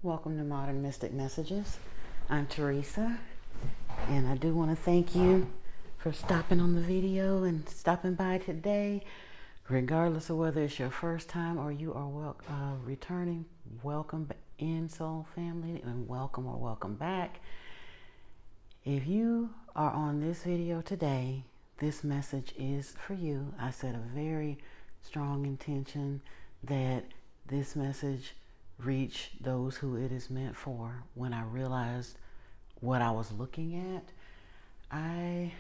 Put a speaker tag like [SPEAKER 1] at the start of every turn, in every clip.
[SPEAKER 1] Welcome to Modern Mystic Messages. I'm Teresa, and I do want to thank you for stopping on the video and stopping by today. Regardless of whether it's your first time or you are returning, welcome in, Soul Family, and welcome back. If you are on this video today, this message is for you. I set a very strong intention that this message reach those who it is meant for. When I realized what I was looking at, I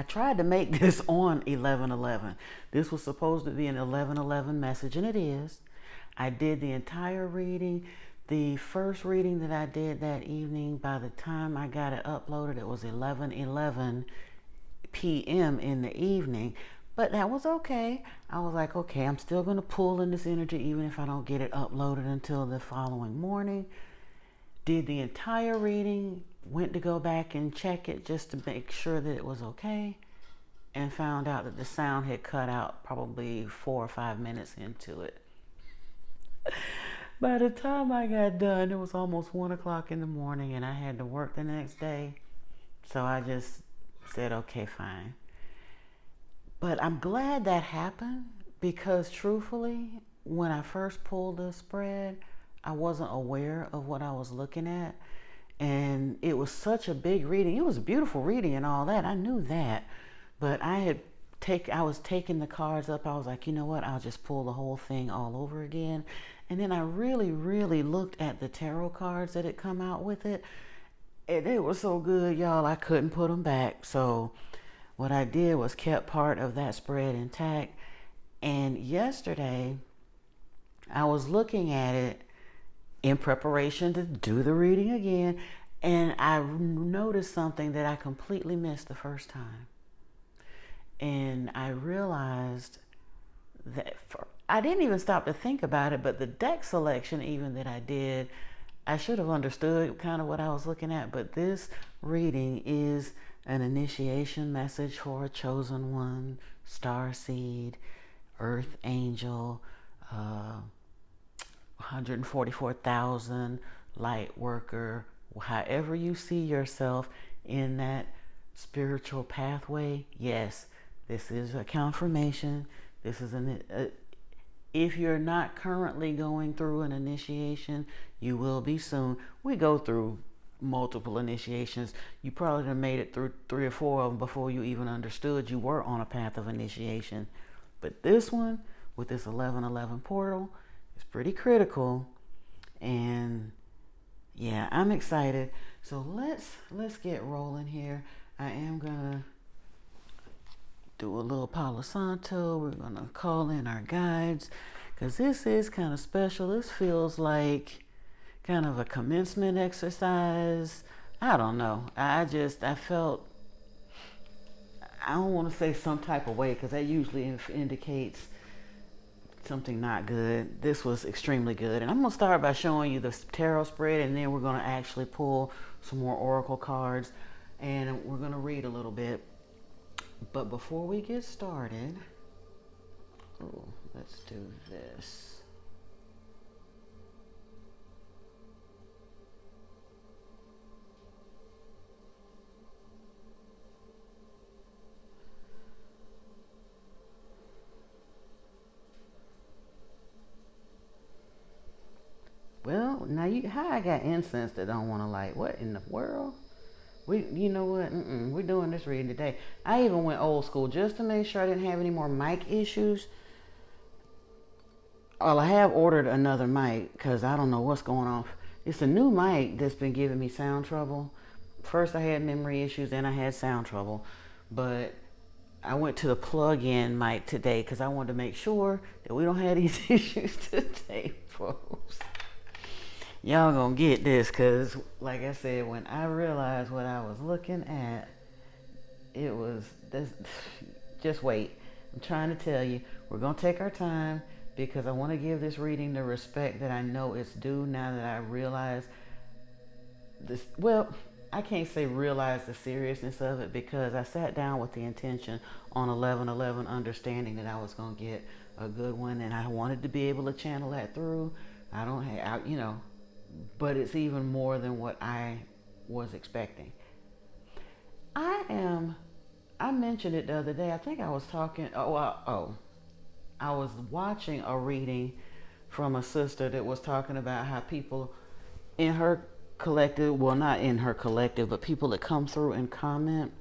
[SPEAKER 1] tried to make this on 11/11. This was supposed to be an 11/11 message, and it is. I did the entire reading. The first reading that I did that evening, by the time I got it uploaded, it was 11:11 p.m. in the evening. But that was okay. I was like, okay, I'm still going to pull in this energy even if I don't get it uploaded until the following morning. Did the entire reading, went to go back and check it just to make sure that it was okay, and found out that the sound had cut out probably 4 or 5 minutes into it. By the time I got done, it was almost 1 o'clock in the morning and I had to work the next day. So I just said, okay, fine. But I'm glad that happened because truthfully, when I first pulled the spread, I wasn't aware of what I was looking at. And it was such a big reading. It was a beautiful reading and all that. I knew that. But I was taking the cards up. I was like, you know what? I'll just pull the whole thing all over again. And then I really, really looked at the tarot cards that had come out with it. And they were so good, y'all, I couldn't put them back. So what I did was kept part of that spread intact. And yesterday, I was looking at it in preparation to do the reading again, and I noticed something that I completely missed the first time. And I realized that I didn't even stop to think about it, but the deck selection even that I did, I should have understood kind of what I was looking at, but this reading is an initiation message for a chosen one, star seed, earth angel, 144,000 light worker. However you see yourself in that spiritual pathway, yes, this is a confirmation. This is if you're not currently going through an initiation, you will be soon. We go through multiple initiations. You probably have made it through 3 or 4 of them before you even understood you were on a path of initiation. But this one, with this 11/11 portal, is pretty critical. And yeah, I'm excited. So let's get rolling here. I am gonna do a little Palo Santo. We're gonna call in our guides because this is kind of special. This feels like kind of a commencement exercise. I don't know. I felt, I don't want to say some type of way because that usually indicates something not good. This was extremely good. And I'm going to start by showing you the tarot spread, and then we're going to actually pull some more oracle cards and we're going to read a little bit. But before we get started, let's do this. Well, now how I got incense that don't want to light? What in the world? You know what? We're doing this reading today. I even went old school just to make sure I didn't have any more mic issues. Well, I have ordered another mic because I don't know what's going on. It's a new mic that's been giving me sound trouble. First I had memory issues, then I had sound trouble. But I went to the plug-in mic today because I wanted to make sure that we don't have these issues today, folks. Y'all gonna get this because, like I said, when I realized what I was looking at, it was this. Just wait. I'm trying to tell you, we're gonna take our time because I want to give this reading the respect that I know it's due now that I realize this. Well, I can't say realize the seriousness of it because I sat down with the intention on 11/11, understanding that I was gonna get a good one, and I wanted to be able to channel that through. I don't have, but it's even more than what I was expecting. I am, I mentioned it the other day. I think I was talking, I was watching a reading from a sister that was talking about how people in her collective, well, not in her collective, but people that come through and comment,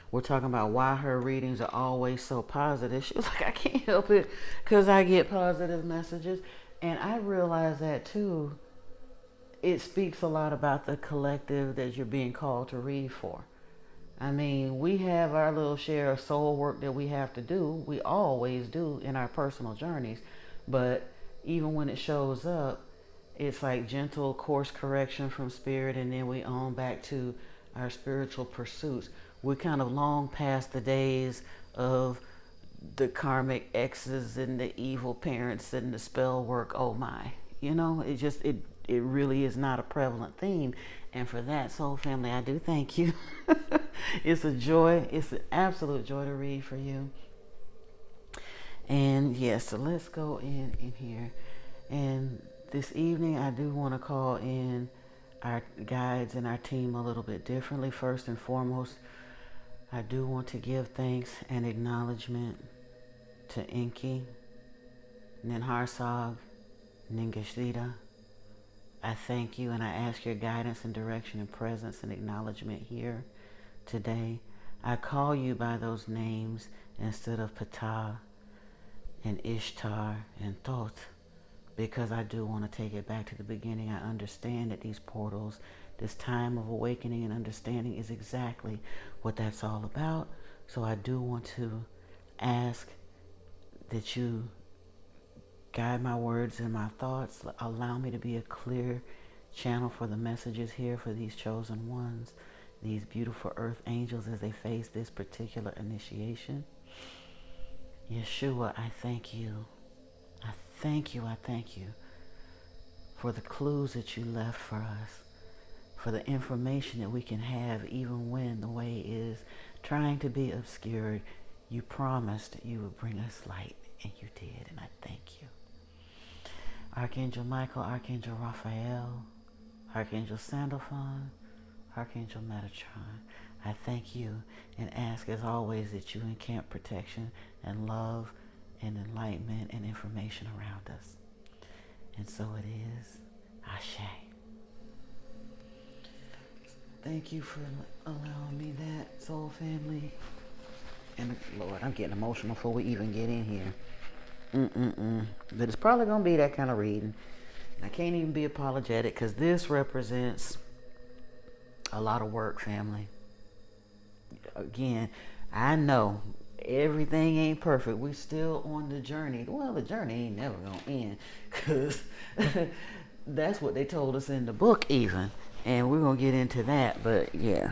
[SPEAKER 1] we're talking about why her readings are always so positive. She was like, I can't help it because I get positive messages. And I realize that too. It speaks a lot about the collective that you're being called to read for. I mean, we have our little share of soul work that we have to do. We always do in our personal journeys. But even when it shows up, it's like gentle course correction from spirit, and then we on back to our spiritual pursuits. We're kind of long past the days of the karmic exes and the evil parents and the spell work. Oh my, it really is not a prevalent theme. And for that, soul family, I do thank you. It's a joy. It's an absolute joy to read for you. And yes, so let's go in here. And this evening, I do want to call in our guides and our team a little bit differently. First and foremost, I do want to give thanks and acknowledgement to Enki, Ninharsag, Ningashita. I thank you and I ask your guidance and direction and presence and acknowledgement here today. I call you by those names instead of Ptah and Ishtar and Thoth, because I do want to take it back to the beginning. I understand that these portals, this time of awakening and understanding is exactly what that's all about. So I do want to ask that you guide my words and my thoughts. Allow me to be a clear channel for the messages here for these chosen ones, these beautiful earth angels as they face this particular initiation. Yeshua, I thank you. I thank you for the clues that you left for us, for the information that we can have even when the way is trying to be obscured. You promised that you would bring us light, and you did, and I thank you. Archangel Michael, Archangel Raphael, Archangel Sandalphon, Archangel Metatron, I thank you and ask as always that you encamp protection and love and enlightenment and information around us. And so it is. Ashe. Thank you for allowing me that, soul family. And Lord, I'm getting emotional before we even get in here. But it's probably going to be that kind of reading. I can't even be apologetic because this represents a lot of work, family. Again, I know everything ain't perfect. We still on the journey. Well, the journey ain't never going to end because that's what they told us in the book even. And we're going to get into that. But yeah.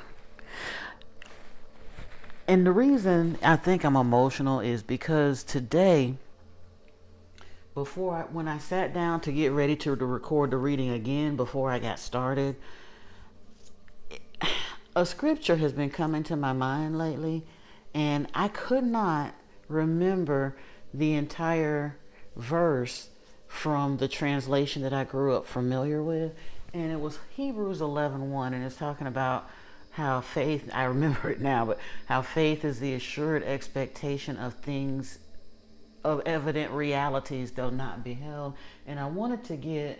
[SPEAKER 1] And the reason I think I'm emotional is because today, when I sat down to get ready to record the reading again before I got started, a scripture has been coming to my mind lately, and I could not remember the entire verse from the translation that I grew up familiar with, and it was Hebrews 11:1, and it's talking about how faith, I remember it now, but how faith is the assured expectation of things, of evident realities though not beheld. And I wanted to get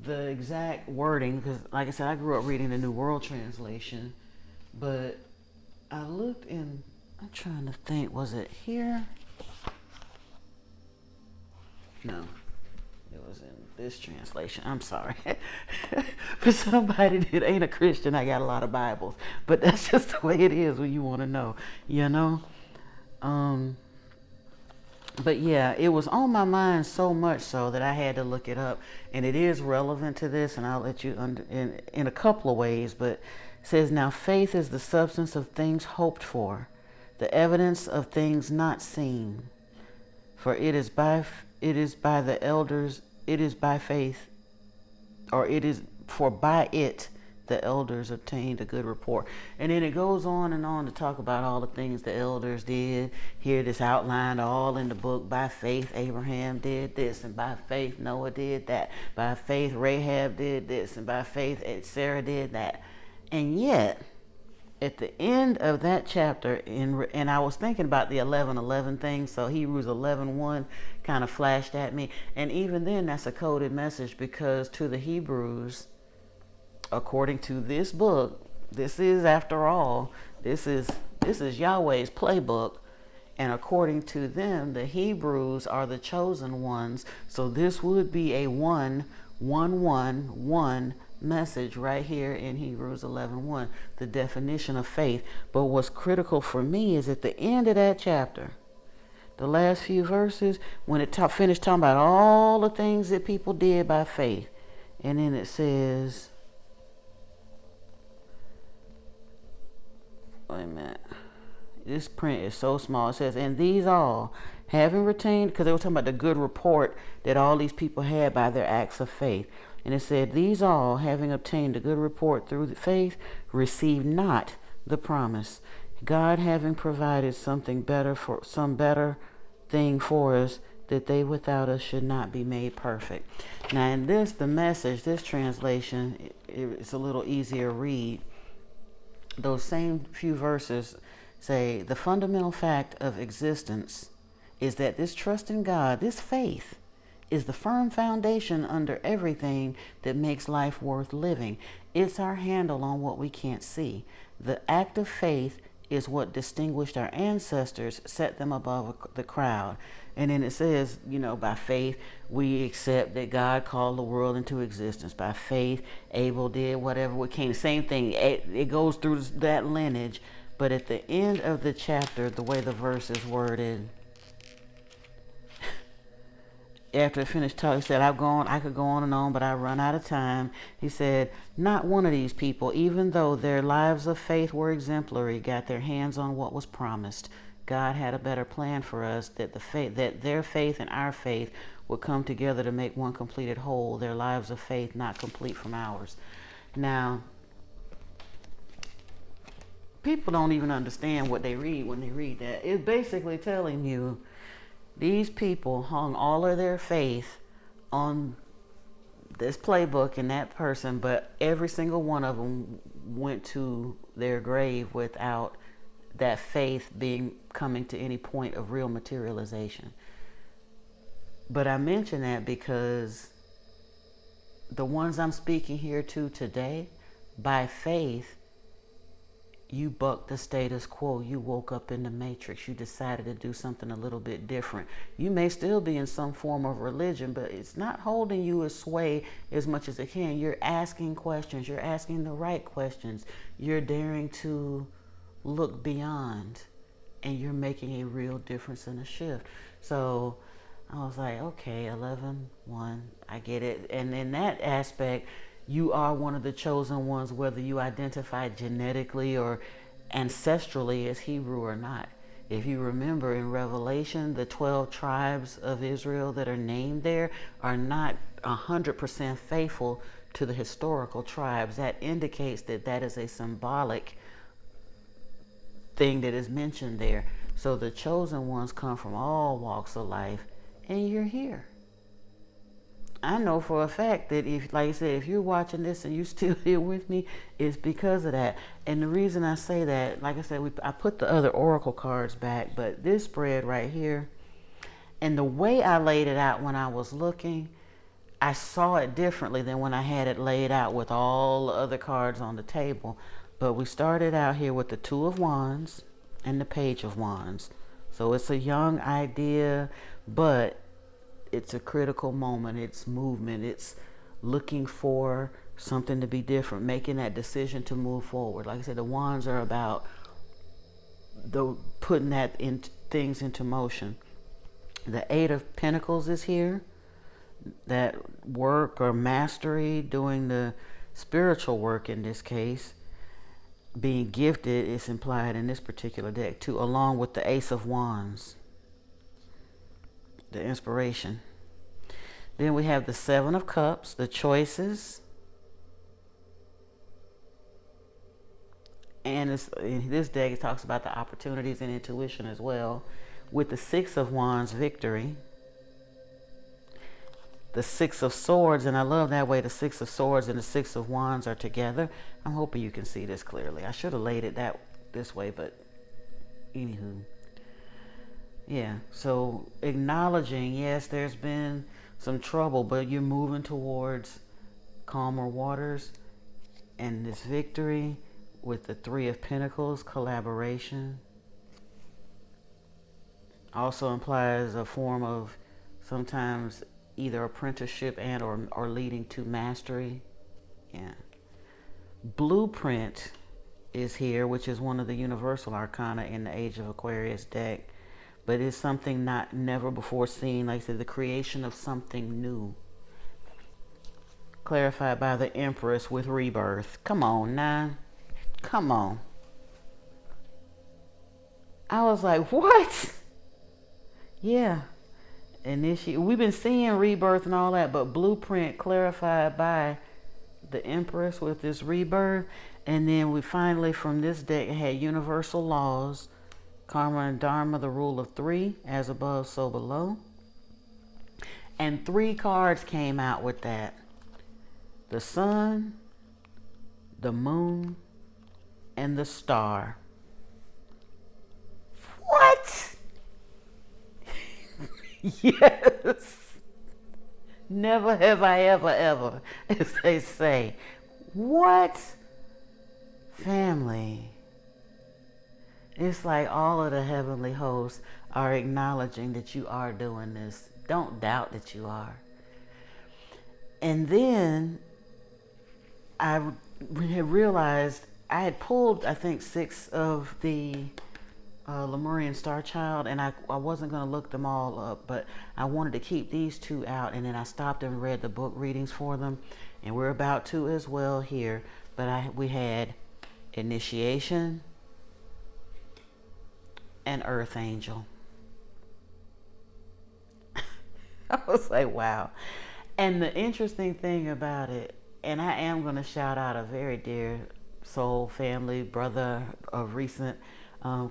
[SPEAKER 1] the exact wording because, like I said, I grew up reading the New World Translation, but I looked in, I'm trying to think, was it here? No, it was in this translation. I'm sorry. For somebody that ain't a Christian, I got a lot of Bibles, but that's just the way it is when you want to know, But yeah, it was on my mind so much so that I had to look it up, and it is relevant to this, and I'll let you in a couple of ways. But it says, now faith is the substance of things hoped for, the evidence of things not seen. For it is by the elders, it is by faith, or it is for by it the elders obtained a good report. And then it goes on and on to talk about all the things the elders did. Here, this outlined all in the book. By faith, Abraham did this, and by faith, Noah did that. By faith, Rahab did this, and by faith, Sarah did that. And yet, at the end of that chapter, and I was thinking about the 11:11 thing, so Hebrews 11:1 kind of flashed at me. And even then, that's a coded message, because to the Hebrews, according to this book, this is, after all, this is Yahweh's playbook. And according to them, the Hebrews are the chosen ones. So this would be a 1-1-1-1 message right here in Hebrews 11:1, the definition of faith. But what's critical for me is at the end of that chapter, the last few verses, when it finished talking about all the things that people did by faith, and then it says, wait a minute, this print is so small. It says, and these all, having retained, because they were talking about the good report that all these people had by their acts of faith. And it said, these all, having obtained a good report through the faith, received not the promise, God having provided some better thing for us, that they without us should not be made perfect. Now in the Message, this translation, it's a little easier to read. Those same few verses say, the fundamental fact of existence is that this trust in God, this faith, is the firm foundation under everything that makes life worth living. It's our handle on what we can't see. The act of faith is what distinguished our ancestors, set them above the crowd. And then it says, by faith, we accept that God called the world into existence. By faith, Abel did whatever we can. Same thing. It goes through that lineage. But at the end of the chapter, the way the verse is worded, after it finished talking, he said, I could go on and on, but I run out of time. He said, not one of these people, even though their lives of faith were exemplary, got their hands on what was promised. God had a better plan for us, that their faith and our faith would come together to make one completed whole, their lives of faith not complete from ours. Now, people don't even understand what they read when they read that. It's basically telling you these people hung all of their faith on this playbook and that person, but every single one of them went to their grave without that faith coming to any point of real materialization. But I mention that because the ones I'm speaking here to today, by faith, you bucked the status quo. You woke up in the matrix. You decided to do something a little bit different. You may still be in some form of religion, but it's not holding you as sway as much as it can. You're asking questions. You're asking the right questions. You're daring to look beyond, and you're making a real difference and a shift. So I was like, okay, 11:1, I get it. And in that aspect, you are one of the chosen ones, whether you identify genetically or ancestrally as Hebrew or not. If you remember in Revelation, the 12 tribes of Israel that are named there are not 100% faithful to the historical tribes. That indicates that is a symbolic thing that is mentioned there. So the chosen ones come from all walks of life, and you're here. I know for a fact that if, like I said, if you're watching this and you're still here with me, it's because of that. And the reason I say that, like I said, I put the other oracle cards back, but this spread right here, and the way I laid it out when I was looking, I saw it differently than when I had it laid out with all the other cards on the table. But we started out here with the Two of Wands and the Page of Wands. So it's a young idea, but it's a critical moment. It's movement. It's looking for something to be different, making that decision to move forward. Like I said, the wands are about putting things into motion. The Eight of Pentacles is here. That work or mastery, doing the spiritual work in this case, being gifted is implied in this particular deck too, along with the Ace of Wands, the inspiration. Then we have the Seven of Cups, the choices, And in this deck, it talks about the opportunities and intuition as well. With the Six of Wands, victory. The Six of Swords, and I love that way the Six of Swords and the Six of Wands are together. I'm hoping you can see this clearly. I should have laid it this way, but anywho. Yeah, so acknowledging, yes, there's been some trouble, but you're moving towards calmer waters, and this victory with the Three of Pentacles, collaboration, also implies a form of sometimes either apprenticeship and or leading to mastery. Yeah. Blueprint is here, which is one of the universal arcana in the Age of Aquarius deck, but it's something never before seen. Like I said, the creation of something new, clarified by the Empress with rebirth. Come on now, come on. I was like, what? Yeah. We've been seeing rebirth and all that, but blueprint clarified by the Empress with this rebirth. And then we finally, from this deck, had universal laws, karma and dharma, the rule of three, as above, so below. And 3 cards came out with that: the sun, the moon, and the star. What? Yes. Never have I ever, as they say. What? Family. It's like all of the heavenly hosts are acknowledging that you are doing this. Don't doubt that you are. And then I had realized I had pulled, I think, 6 of the Lemurian Star Child, and I wasn't going to look them all up, but I wanted to keep these 2 out, and then I stopped and read the book readings for them, and we're about to as well here. But we had Initiation and Earth Angel. I was like, wow. And the interesting thing about it, and I am going to shout out a very dear soul family, brother of recent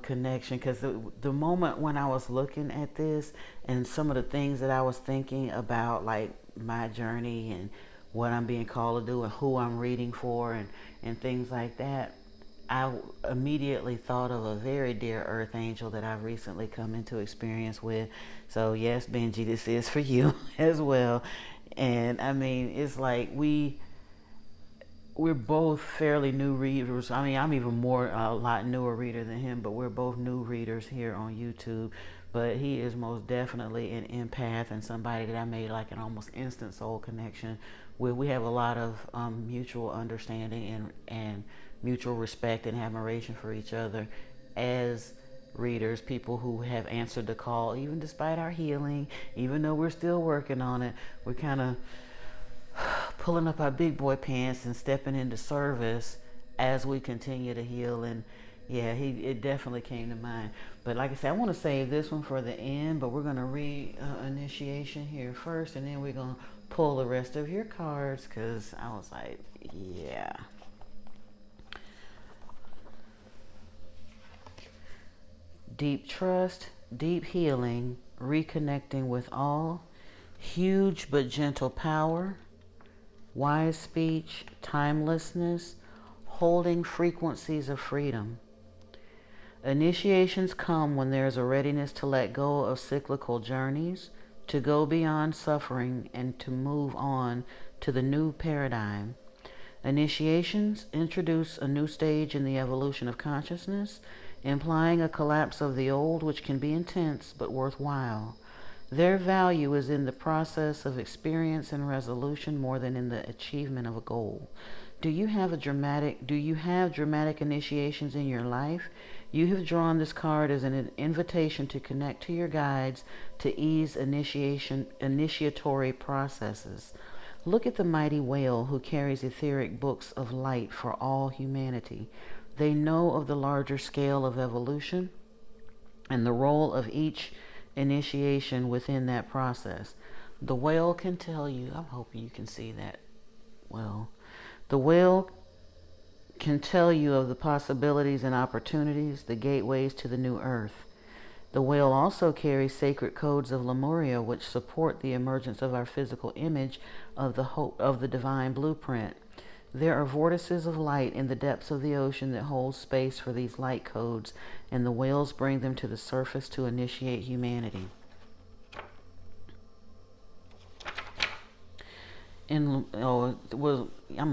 [SPEAKER 1] connection, because the moment when I was looking at this and some of the things that I was thinking about, like my journey and what I'm being called to do and who I'm reading for and things like that, I immediately thought of a very dear Earth Angel that I've recently come into experience with. So yes, Benji, this is for you as well. And I mean, it's like we're both fairly new readers. I mean, I'm even a lot newer reader than him, but we're both new readers here on YouTube. But he is most definitely an empath and somebody that I made like an almost instant soul connection with. We have a lot of mutual understanding and mutual respect and admiration for each other as readers, people who have answered the call, even despite our healing, even though we're still working on it. We're kind of pulling up our big boy pants and stepping into service as we continue to heal. And yeah, it definitely came to mind. But like I said, I want to save this one for the end, but we're going to read Initiation here first, and then we're going to pull the rest of your cards, because I was like, yeah. Deep trust, deep healing, reconnecting with all, huge but gentle power, wise speech, timelessness, holding frequencies of freedom. Initiations come when there is a readiness to let go of cyclical journeys, to go beyond suffering, and to move on to the new paradigm. Initiations introduce a new stage in the evolution of consciousness, implying a collapse of the old, which can be intense but worthwhile. Their value is in the process of experience and resolution more than in the achievement of a goal. Do you have dramatic initiations in your life? You have drawn this card as an invitation to connect to your guides to ease initiatory processes. Look at the mighty whale who carries etheric books of light for all humanity. They know of the larger scale of evolution and the role of each initiation within that process. The whale can tell you, I'm hoping you can see that well. The whale can tell you of the possibilities and opportunities, the gateways to the new earth. The whale also carries sacred codes of Lemuria, which support the emergence of our physical image of the hope of the divine blueprint. There are vortices of light in the depths of the ocean that hold space for these light codes, and the whales bring them to the surface to initiate humanity. I'm gonna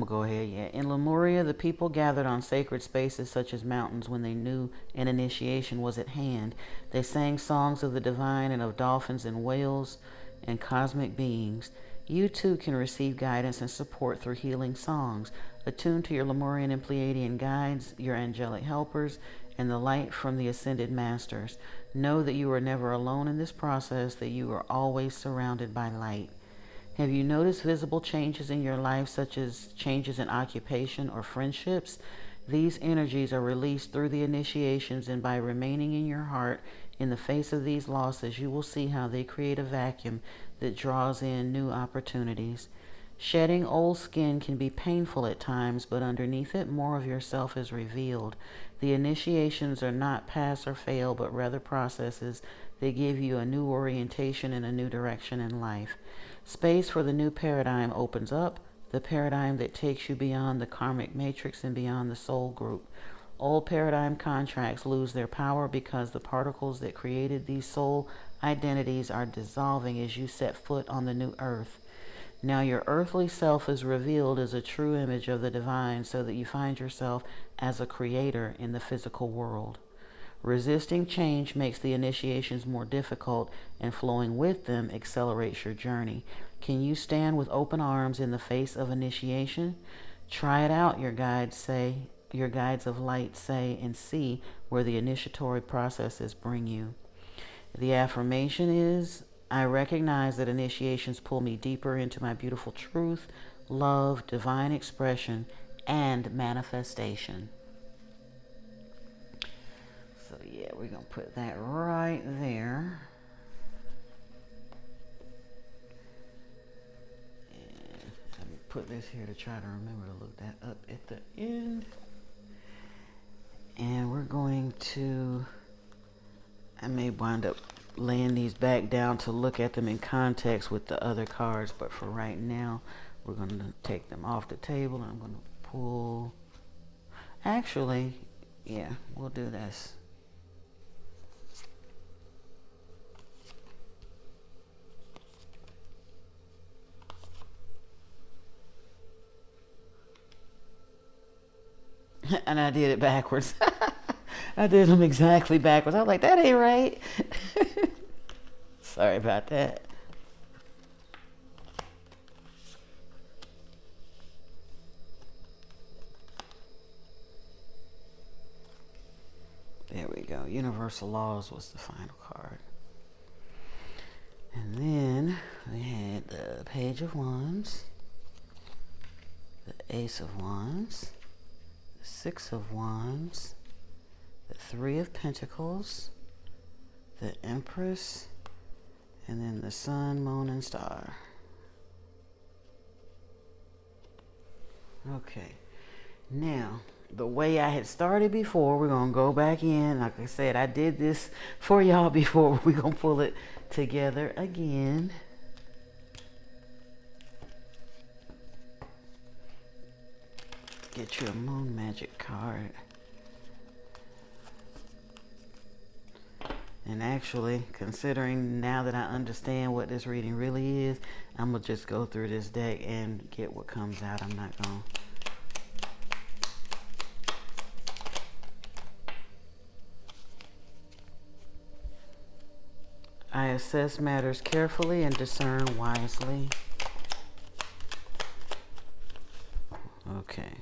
[SPEAKER 1] go ahead. Yeah, in Lemuria, the people gathered on sacred spaces such as mountains when they knew an initiation was at hand. They sang songs of the divine and of dolphins and whales and cosmic beings. You too can receive guidance and support through healing songs. Attune to your Lemurian and Pleiadian guides, your angelic helpers, and the light from the ascended masters. Know that you are never alone in this process, that you are always surrounded by light. Have you noticed visible changes in your life, such as changes in occupation or friendships? These energies are released through the initiations, and by remaining in your heart in the face of these losses, you will see how they create a vacuum that draws in new opportunities. Shedding old skin can be painful at times, but underneath it, more of yourself is revealed. The initiations are not pass or fail, but rather processes that give you a new orientation and a new direction in life. Space for the new paradigm opens up, the paradigm that takes you beyond the karmic matrix and beyond the soul group. Old paradigm contracts lose their power because the particles that created these soul identities are dissolving as you set foot on the new earth. Now your earthly self is revealed as a true image of the divine, so that you find yourself as a creator in the physical world. Resisting change makes the initiations more difficult, and flowing with them accelerates your journey. Can you stand with open arms in the face of initiation? Try it out, your guides say. Your guides of light say, and see where the initiatory processes bring you. The affirmation is, I recognize that initiations pull me deeper into my beautiful truth, love, divine expression, and manifestation. So yeah, we're going to put that right there. And let me put this here to try to remember to look that up at the end. And we're going to, I may wind up laying these back down to look at them in context with the other cards, but for right now, we're going to take them off the table. I'm going to pull, actually, yeah, we'll do this. And I did it backwards. I did them exactly backwards. I was like, that ain't right. Sorry about that. There we go. Universal Laws was the final card. And then we had the Page of Wands, the Ace of Wands, the Six of Wands, the Three of Pentacles, the Empress, and then the Sun, Moon, and Star. Okay. Now, the way I had started before, we're going to go back in. Like I said, I did this for y'all before. We're going to pull it together again. Get you a Moon Magic card. And actually, considering now that I understand what this reading really is, I'm going to just go through this deck and get what comes out. I'm not going to. I assess matters carefully and discern wisely. Okay.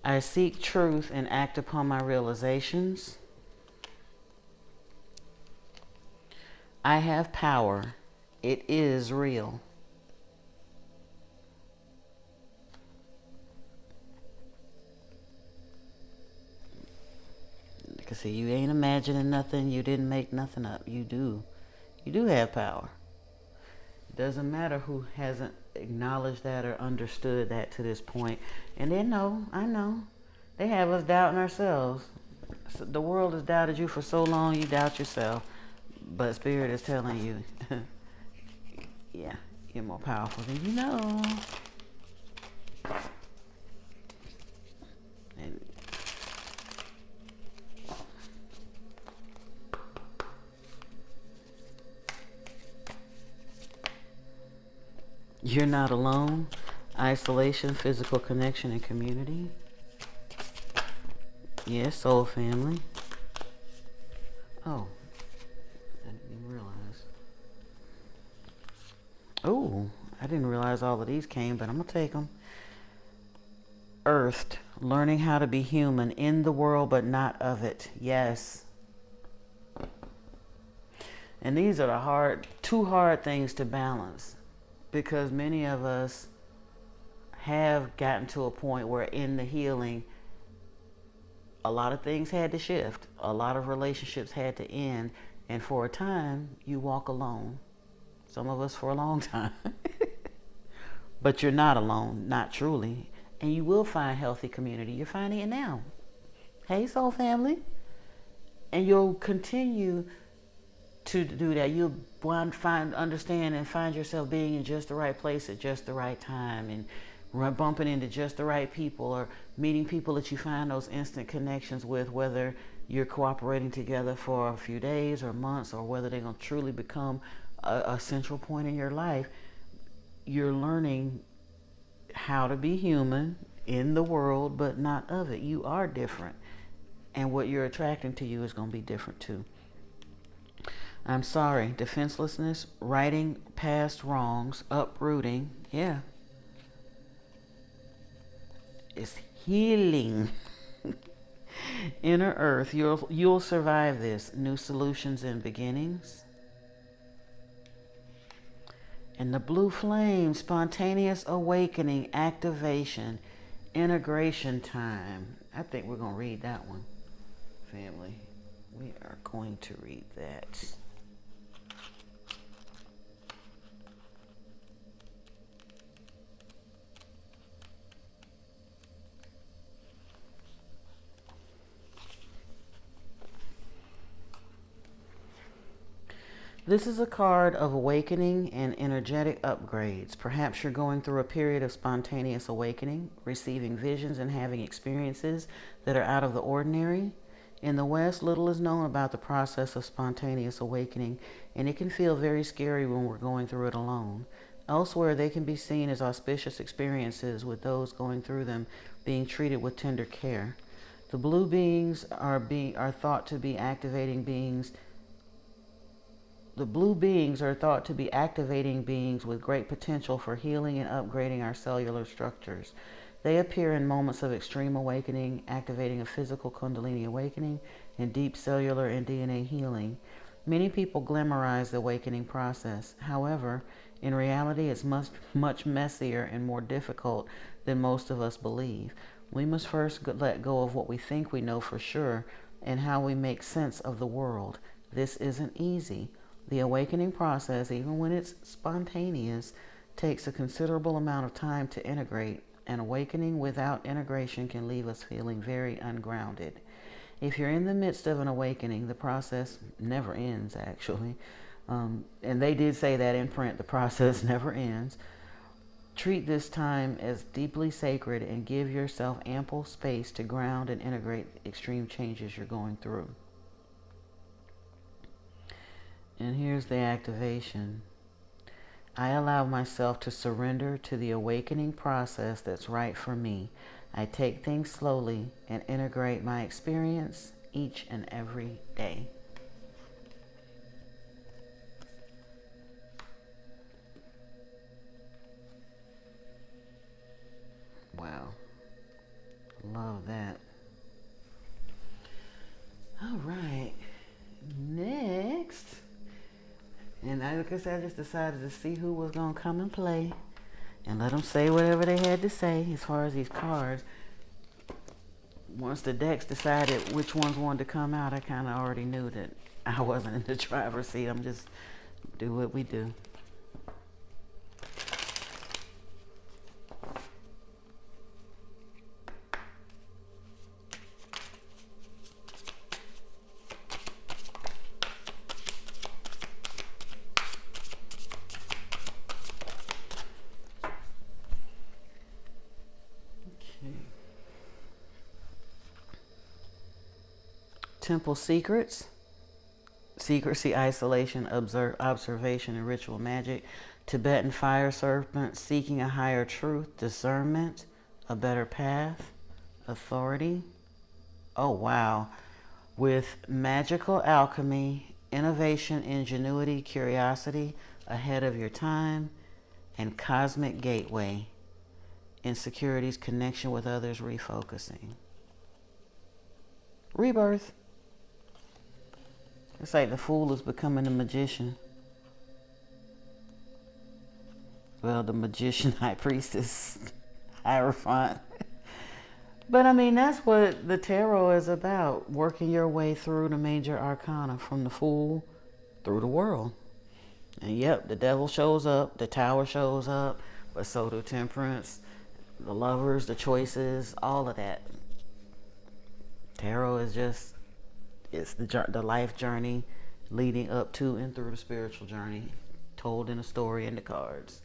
[SPEAKER 1] I seek truth and act upon my realizations. I have power. It is real. Like I said, you ain't imagining nothing. You didn't make nothing up. You do have power. Doesn't matter who hasn't acknowledged that or understood that to this point. And they know, I know, they have us doubting ourselves. So the world has doubted you for so long, you doubt yourself. But Spirit is telling you, yeah, you're more powerful than you know. And you're not alone. Isolation, physical connection, and community. Yes, soul family. Oh, I didn't even realize. Oh, I didn't realize all of these came, but I'm going to take them. Earthed, learning how to be human in the world but not of it. Yes. And these are the two hard things to balance, because many of us have gotten to a point where in the healing, a lot of things had to shift. A lot of relationships had to end. And for a time, you walk alone. Some of us for a long time. But you're not alone, not truly. And you will find healthy community. You're finding it now. Hey, soul family. And you'll continue to do that. You'll understand and find yourself being in just the right place at just the right time, and bumping into just the right people, or meeting people that you find those instant connections with, whether you're cooperating together for a few days or months, or whether they're going to truly become a central point in your life. You're learning how to be human in the world, but not of it. You are different. And what you're attracting to you is going to be different too. I'm sorry. Defenselessness, righting past wrongs, uprooting. Yeah. It's healing. Inner earth. You'll survive this. New solutions and beginnings. And the blue flame, spontaneous awakening, activation, integration time. I think we're going to read that one, family. We are going to read that. This is a card of awakening and energetic upgrades. Perhaps you're going through a period of spontaneous awakening, receiving visions and having experiences that are out of the ordinary. In the West, little is known about the process of spontaneous awakening, and it can feel very scary when we're going through it alone. Elsewhere, they can be seen as auspicious experiences, with those going through them being treated with tender care. The blue beings are thought to be activating beings. The blue beings are thought to be activating beings with great potential for healing and upgrading our cellular structures. They appear in moments of extreme awakening, activating a physical Kundalini awakening, and deep cellular and DNA healing. Many people glamorize the awakening process. However, in reality, it's much messier and more difficult than most of us believe. We must first let go of what we think we know for sure and how we make sense of the world. This isn't easy. The awakening process, even when it's spontaneous, takes a considerable amount of time to integrate. An awakening without integration can leave us feeling very ungrounded. If you're in the midst of an awakening, the process never ends, actually. And they did say that in print, the process never ends. Treat this time as deeply sacred and give yourself ample space to ground and integrate extreme changes you're going through. And here's the activation. I allow myself to surrender to the awakening process that's right for me. I take things slowly and integrate my experience each and every day. Wow. Love that. All right. Next. And like I said, I just decided to see who was going to come and play and let them say whatever they had to say as far as these cards. Once the decks decided which ones wanted to come out, I kind of already knew that I wasn't in the driver's seat. I'm just do what we do. temple secrets, secrecy, isolation, observation, and ritual magic. Tibetan fire serpent, seeking a higher truth, discernment, a better path, authority. Oh, wow. With magical alchemy, innovation, ingenuity, curiosity, ahead of your time, and cosmic gateway, insecurities, connection with others, refocusing. Rebirth. It's like the fool is becoming a magician. Well, the magician, high priestess, Hierophant. But I mean, that's what the tarot is about, working your way through the major arcana from the Fool through the world. And yep, the devil shows up, the Tower shows up, but so do Temperance, the Lovers, the Choices, all of that. Tarot is just, it's the life journey leading up to and through the spiritual journey, told in a story in the cards.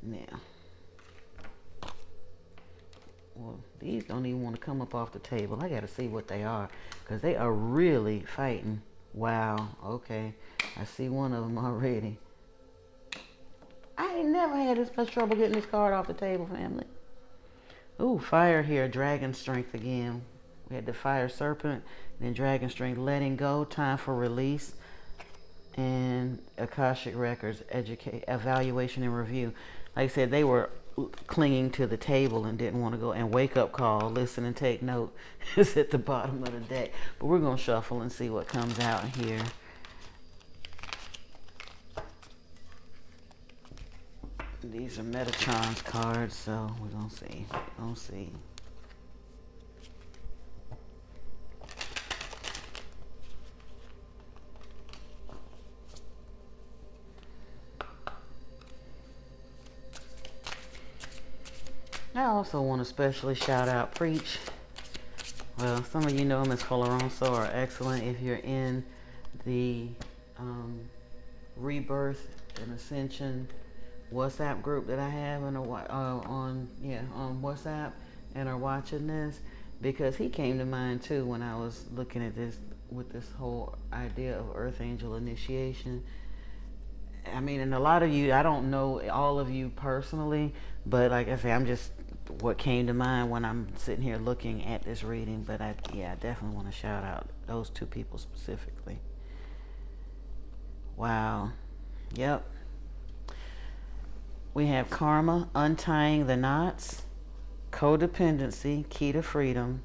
[SPEAKER 1] Now, well, these don't even want to come up off the table. I got to see what they are, because they are really fighting. Wow, okay. I see one of them already. I ain't never had this much trouble getting this card off the table, family. Ooh, fire here, dragon strength again. We had the fire serpent, then dragon strength, letting go, time for release, and Akashic records, evaluation and review. Like I said, they were clinging to the table and didn't want to go, and wake up call, listen and take note is at the bottom of the deck. But we're going to shuffle and see what comes out here. These are Metatron's cards, so we're going to see. We're going to see. I also want to especially shout out Preach. Well, some of you know him as Coloronso, are excellent if you're in the Rebirth and Ascension WhatsApp group that I have on WhatsApp, and are watching this, because he came to mind too when I was looking at this with this whole idea of Earth Angel initiation. I mean, and a lot of you, I don't know all of you personally, but like I say, I'm just what came to mind when I'm sitting here looking at this reading. But I definitely want to shout out those two people specifically. Wow. Yep. We have karma, untying the knots, codependency, key to freedom,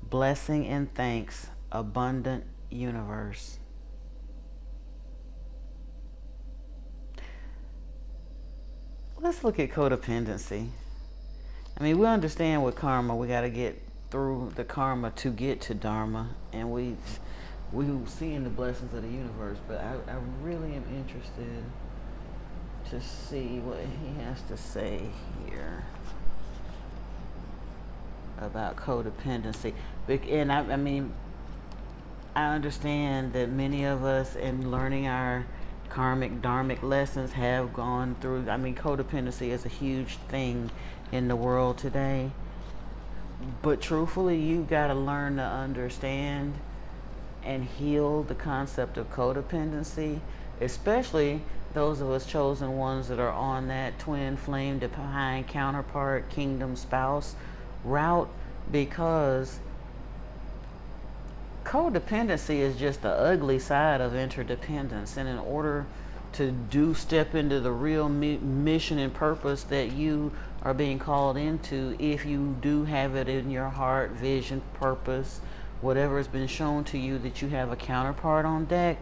[SPEAKER 1] blessing and thanks, abundant universe. Let's look at codependency. I mean, we understand with karma, we got to get through the karma to get to dharma, and we seeing the blessings of the universe. But I really am interested to see what he has to say here about codependency. And I mean, I understand that many of us, in learning our karmic, dharmic lessons, have gone through. I mean, codependency is a huge thing in the world today. But truthfully, you got to learn to understand and heal the concept of codependency, especially those of us chosen ones that are on that twin flame divine counterpart kingdom spouse route, because codependency is just the ugly side of interdependence. And in order to step into the real mission and purpose that you are being called into, if you do have it in your heart, vision, purpose, whatever has been shown to you, that you have a counterpart on deck,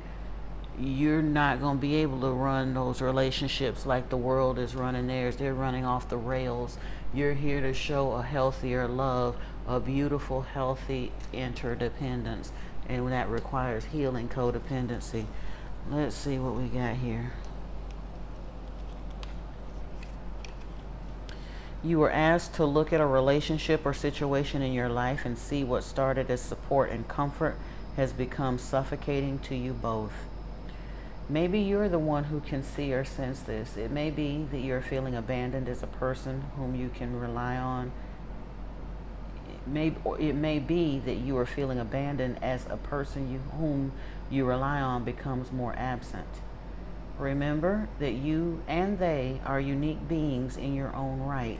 [SPEAKER 1] you're not going to be able to run those relationships like the world is running theirs. They're running off the rails. You're here to show a healthier love, a beautiful, healthy interdependence, and that requires healing codependency. Let's see what we got here. You were asked to look at a relationship or situation in your life and see what started as support and comfort has become suffocating to you both. Maybe you're the one who can see or sense this. It may be that you're feeling abandoned as a person whom you can rely on it may be that you are feeling abandoned as a person whom you rely on becomes more absent. Remember that you and they are unique beings in your own right.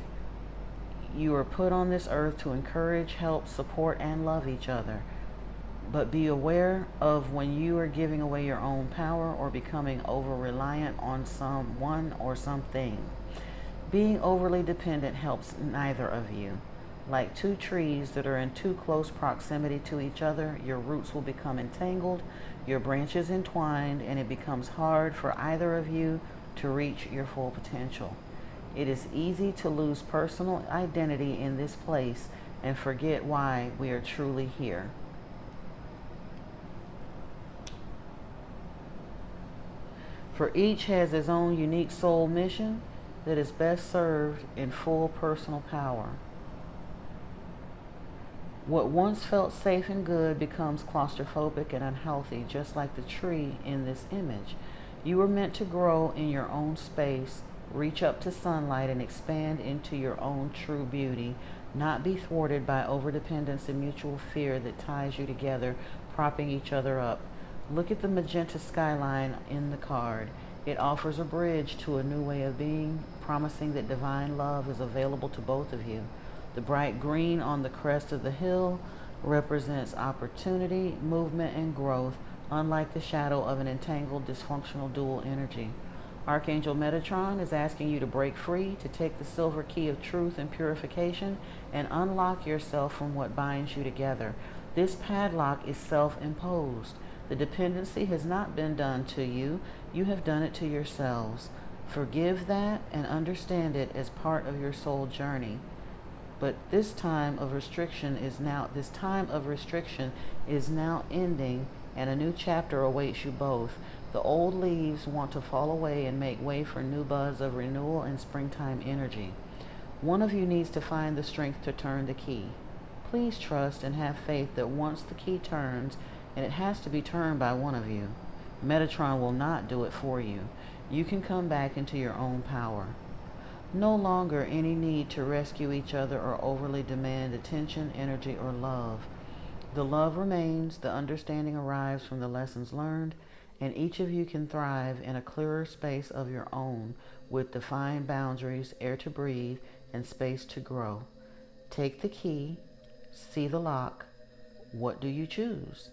[SPEAKER 1] You are put on this earth to encourage, help, support, and love each other. But be aware of when you are giving away your own power or becoming over reliant on someone or something. Being overly dependent helps neither of you. Like two trees that are in too close proximity to each other, your roots will become entangled, your branches entwined, and it becomes hard for either of you to reach your full potential. It is easy to lose personal identity in this place and forget why we are truly here. For each has his own unique soul mission that is best served in full personal power. What once felt safe and good becomes claustrophobic and unhealthy, just like the tree in this image. You were meant to grow in your own space, reach up to sunlight, and expand into your own true beauty, not be thwarted by overdependence and mutual fear that ties you together, propping each other up. Look at the magenta skyline in the card. It offers a bridge to a new way of being, promising that divine love is available to both of you. The bright green on the crest of the hill represents opportunity, movement, and growth, unlike the shadow of an entangled, dysfunctional dual energy. Archangel Metatron is asking you to break free, to take the silver key of truth and purification, and unlock yourself from what binds you together. This padlock is self-imposed. The dependency has not been done to you. You have done it to yourselves. Forgive that and understand it as part of your soul journey. But this time of restriction is now ending, and a new chapter awaits you both. The old leaves want to fall away and make way for new buds of renewal and springtime energy. One of you needs to find the strength to turn the key. Please trust and have faith that once the key turns, and it has to be turned by one of you, Metatron will not do it for you. You can come back into your own power. No longer any need to rescue each other or overly demand attention, energy, or love. The love remains, the understanding arrives from the lessons learned, and each of you can thrive in a clearer space of your own with defined boundaries, air to breathe, and space to grow. Take the key, see the lock. What do you choose?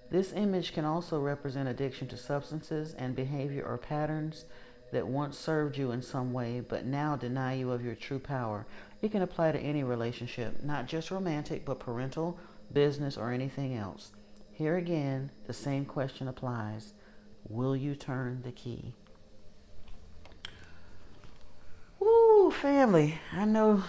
[SPEAKER 1] This image can also represent addiction to substances and behavior or patterns that once served you in some way, but now deny you of your true power. It can apply to any relationship, not just romantic, but parental, business, or anything else. Here again, the same question applies. Will you turn the key? Woo, family. I know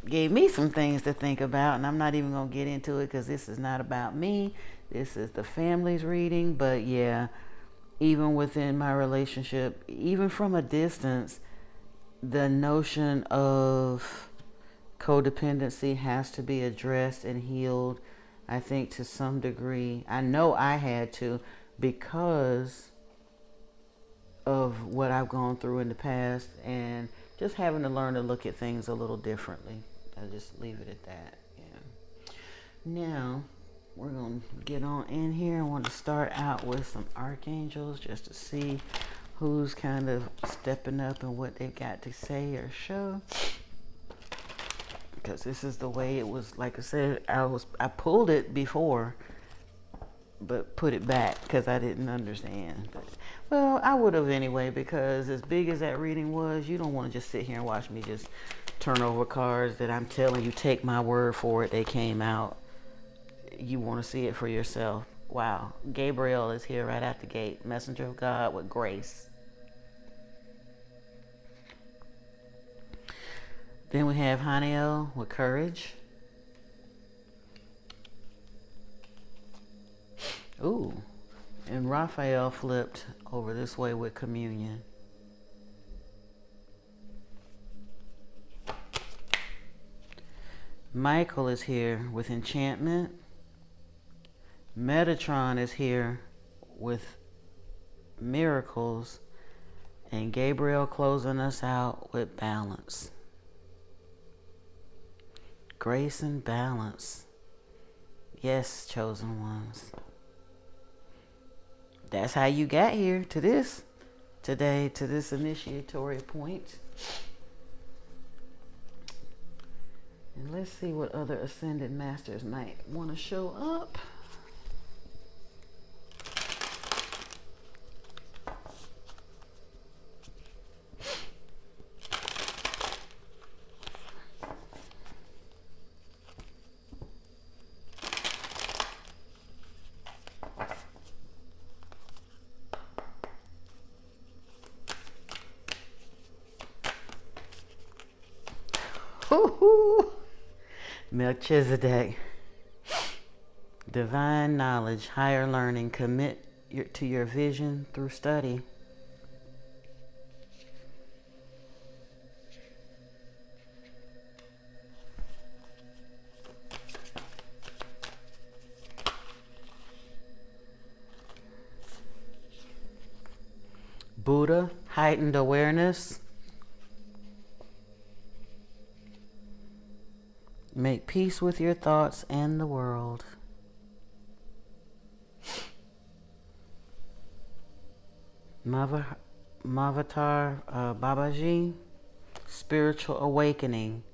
[SPEAKER 1] gave me some things to think about, and I'm not even going to get into it because this is not about me. This is the family's reading, but yeah, even within my relationship, even from a distance, the notion of codependency has to be addressed and healed, I think, to some degree. I know I had to, because of what I've gone through in the past and just having to learn to look at things a little differently. I'll just leave it at that. Yeah. Now, we're going to get on in here. I want to start out with some archangels just to see who's kind of stepping up and what they've got to say or show. Because this is the way it was. Like I said, I pulled it before, but put it back because I didn't understand. But, well, I would have anyway, because as big as that reading was, you don't want to just sit here and watch me just turn over cards that I'm telling you, take my word for it, they came out. You want to see it for yourself. Wow. Gabriel is here right out the gate. Messenger of God with grace. Then we have Haniel with courage. Ooh. And Raphael flipped over this way with communion. Michael is here with enchantment. Metatron is here with miracles. And Gabriel closing us out with balance. Grace and balance. Yes, chosen ones. That's how you got here to this today, to this initiatory point. And let's see what other ascended masters might want to show up. Woo-hoo. Melchizedek. Divine knowledge, higher learning, commit to your vision through study. Buddha, heightened awareness. Make peace with your thoughts and the world. Mavatar Babaji, spiritual awakening.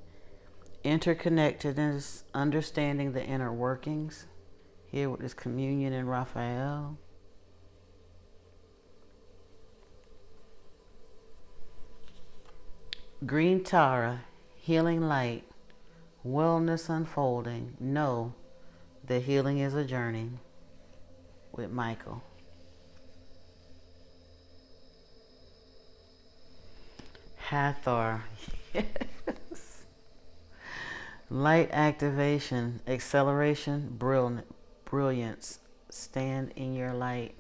[SPEAKER 1] Interconnectedness, understanding the inner workings. Here with this communion in Raphael. Green Tara, healing light. Wellness unfolding. Know that healing is a journey with Michael. Hathor. Yes. Light activation, acceleration, brilliance. Stand in your light.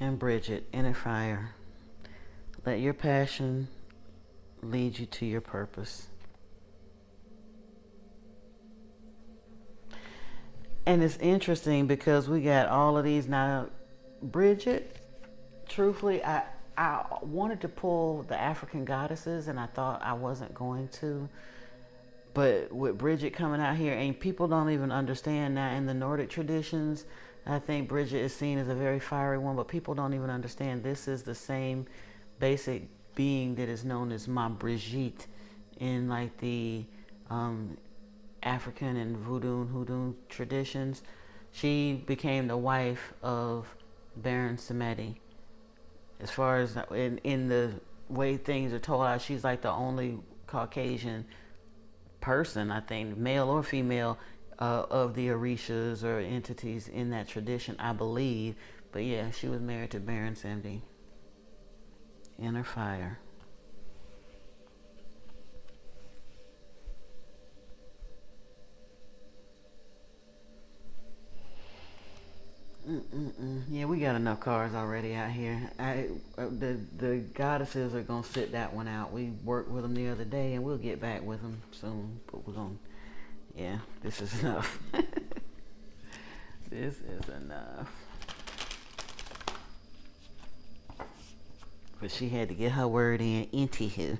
[SPEAKER 1] And Bridget, inner fire. Let your passion lead you to your purpose. And it's interesting because we got all of these now. Bridget, truthfully, I wanted to pull the African goddesses and I thought I wasn't going to. But with Bridget coming out here, and people don't even understand now in the Nordic traditions, I think Bridget is seen as a very fiery one, but people don't even understand this is the same basic being that is known as Ma Brigitte in like the African and hoodoo traditions. She became the wife of Baron Samedi. As far as in the way things are told out, she's like the only Caucasian person, I think, male or female, of the Orishas or entities in that tradition, I believe. But yeah, she was married to Baron Samedi. Inner fire. Yeah, we got enough cards already out here. The goddesses are gonna sit that one out. We worked with them the other day, and we'll get back with them soon. But we're gonna, yeah, this is enough. This is enough. But she had to get her word in. Anywho.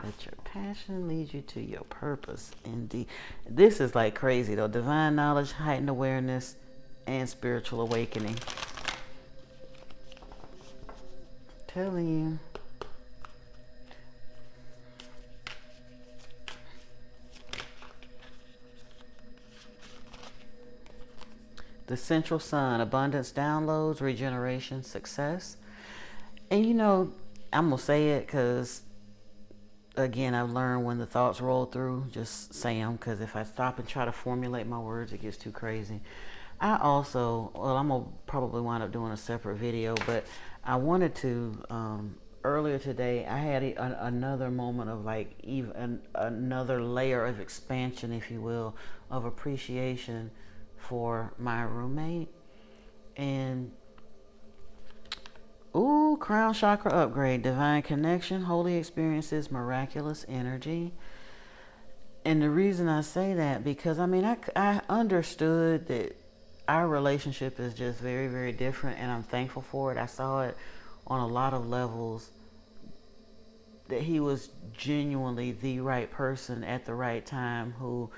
[SPEAKER 1] Let your passion lead you to your purpose. Indeed. This is like crazy though. Divine knowledge, heightened awareness, and spiritual awakening. Telling you. The central sun, abundance, downloads, regeneration, success. And you know, I'm going to say it because again, I've learned when the thoughts roll through, just say them, because if I stop and try to formulate my words, it gets too crazy. I also, well, I'm going to probably wind up doing a separate video, but I wanted to, earlier today, I had another moment of like even another layer of expansion, if you will, of appreciation for my roommate. And ooh, crown chakra upgrade, divine connection, holy experiences, miraculous energy. And the reason I say that, because I mean, I understood that our relationship is just very, very different, and I'm thankful for it. I saw it on a lot of levels that he was genuinely the right person at the right time who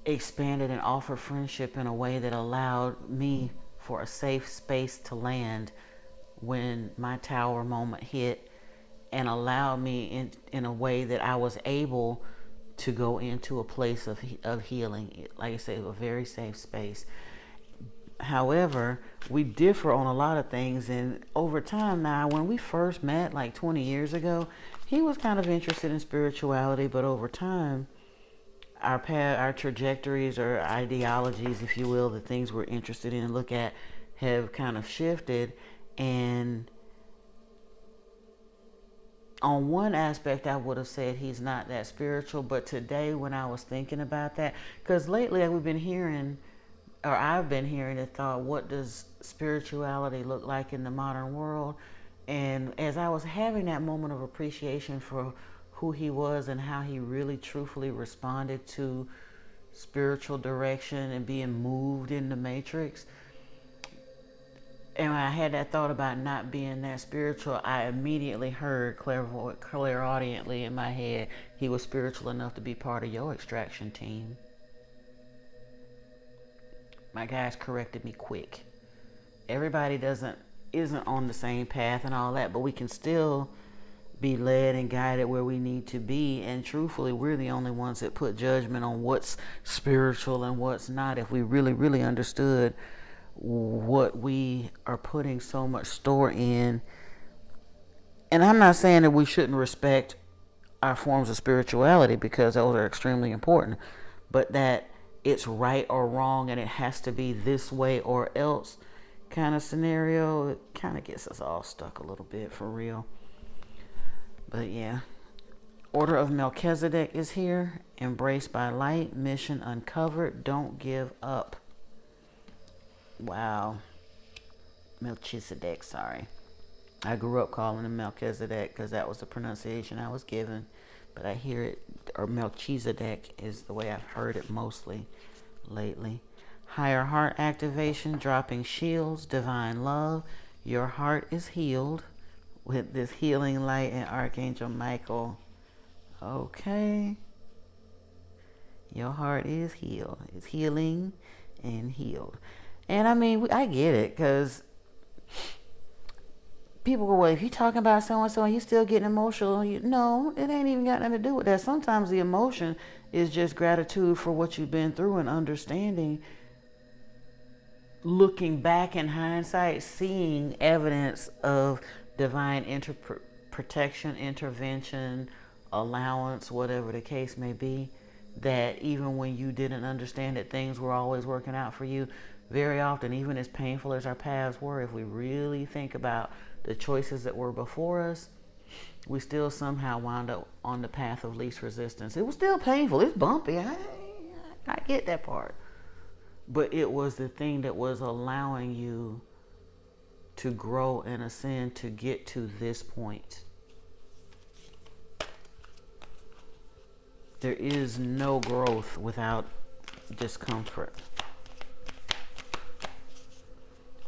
[SPEAKER 1] expanded and offered friendship in a way that allowed me for a safe space to land when my tower moment hit, and allowed me in a way that I was able to go into a place of healing. Like I said, a very safe space. However, we differ on a lot of things, and over time now, when we first met like 20 years ago, he was kind of interested in spirituality, but over time, our path, our trajectories or ideologies, if you will, the things we're interested in and look at have kind of shifted. And on one aspect, I would have said he's not that spiritual, but today when I was thinking about that, because lately we've been hearing, or I've been hearing the thought, what does spirituality look like in the modern world? And as I was having that moment of appreciation for who he was and how he really truthfully responded to spiritual direction and being moved in the matrix, and when I had that thought about not being that spiritual, I immediately heard clairaudiently in my head, he was spiritual enough to be part of your extraction team. My guys corrected me quick. Everybody isn't on the same path and all that, but we can still be led and guided where we need to be. And truthfully, we're the only ones that put judgment on what's spiritual and what's not. If we really, really understood what we are putting so much store in. And I'm not saying that we shouldn't respect our forms of spirituality, because those are extremely important, but that it's right or wrong and it has to be this way or else kind of scenario, it kind of gets us all stuck a little bit, for real. But yeah, Order of Melchizedek is here. Embraced by light, mission uncovered, don't give up. Wow. Melchizedek, sorry. I grew up calling him Melchizedek because that was the pronunciation I was given. But I hear it, or Melchizedek is the way I've heard it mostly lately. Higher heart activation, dropping shields, divine love. Your heart is healed with this healing light and Archangel Michael. Okay. Your heart is healed. It's healing and healed. And I mean, I get it, because people go, well, if you're talking about so-and-so and you still getting emotional, no, it ain't even got nothing to do with that. Sometimes the emotion is just gratitude for what you've been through and understanding, looking back in hindsight, seeing evidence of divine protection, intervention, allowance, whatever the case may be, that even when you didn't understand that things were always working out for you, very often, even as painful as our paths were, if we really think about the choices that were before us, we still somehow wound up on the path of least resistance. It was still painful. It's bumpy. I get that part. But it was the thing that was allowing you to grow and ascend to get to this point. There is no growth without discomfort.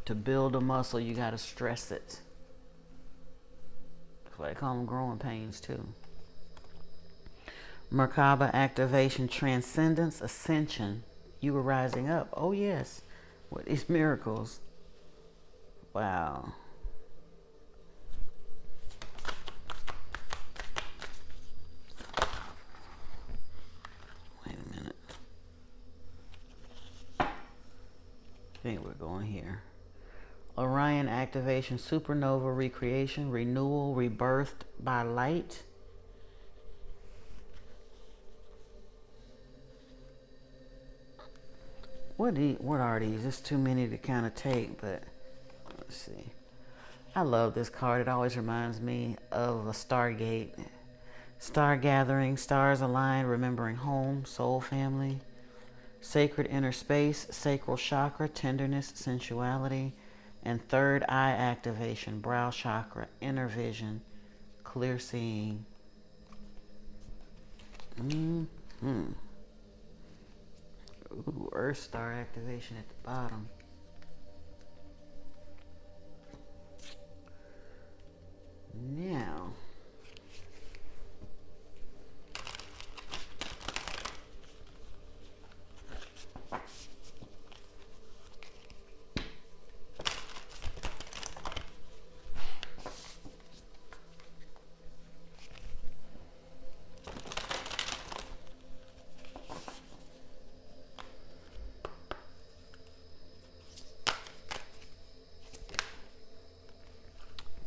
[SPEAKER 1] To build a muscle, you got to stress it. That's why I call them growing pains too. Merkaba activation, transcendence, ascension. You were rising up. Oh yes, with these miracles. Wow. Wait a minute. I think we're going here. Orion activation, supernova recreation, renewal, rebirthed by light. What are these? It's too many to kind of take, but let's see. I love this card. It always reminds me of a Stargate. Star gathering, stars aligned, remembering home, soul family. Sacred inner space, sacral chakra, tenderness, sensuality. And third eye activation, brow chakra, inner vision, clear seeing. Mm-hmm. Ooh, Earth Star activation at the bottom. Now,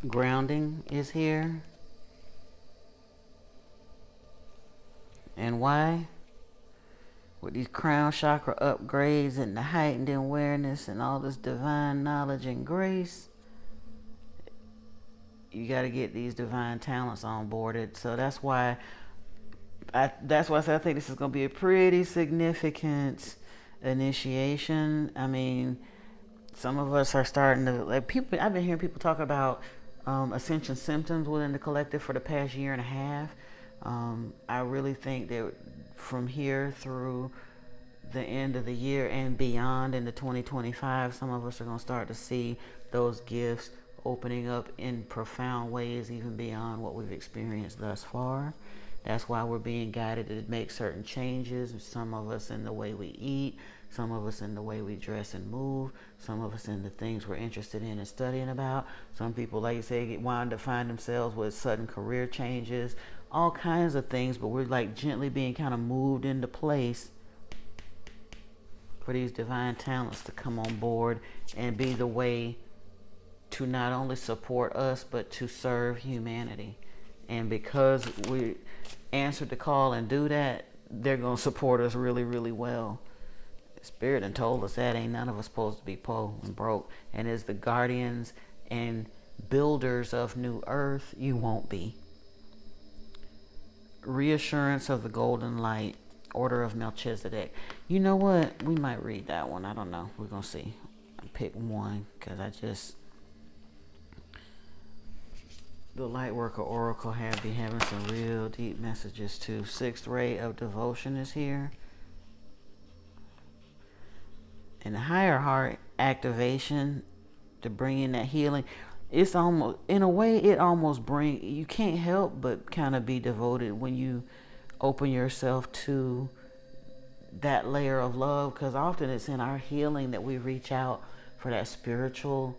[SPEAKER 1] grounding is here. And why? With these crown chakra upgrades and the heightened awareness and all this divine knowledge and grace, you got to get these divine talents onboarded. So that's why I said I think this is going to be a pretty significant initiation. I mean, some of us are starting to, like, people. I've been hearing people talk about ascension symptoms within the collective for the past year and a half. I really think that from here through the end of the year and beyond into 2025, some of us are going to start to see those gifts opening up in profound ways, even beyond what we've experienced thus far. That's why we're being guided to make certain changes. Some of us in the way we eat, some of us in the way we dress and move, some of us in the things we're interested in and studying about. Some people, like you say, wind up find themselves with sudden career changes, all kinds of things, but we're like gently being kind of moved into place for these divine talents to come on board and be the way to not only support us, but to serve humanity. And because we answered the call and do that, they're going to support us really, really well. Spirit done told us that ain't none of us supposed to be poor and broke. And as the guardians and builders of New Earth, you won't be. Reassurance of the golden light, order of Melchizedek. You know what? We might read that one. I don't know. We're going to see. I pick one because the Lightworker Oracle be having some real deep messages too. Sixth ray of devotion is here. And the higher heart activation to bring in that healing. It's almost, in a way, it almost you can't help but kind of be devoted when you open yourself to that layer of love, because often it's in our healing that we reach out for that spiritual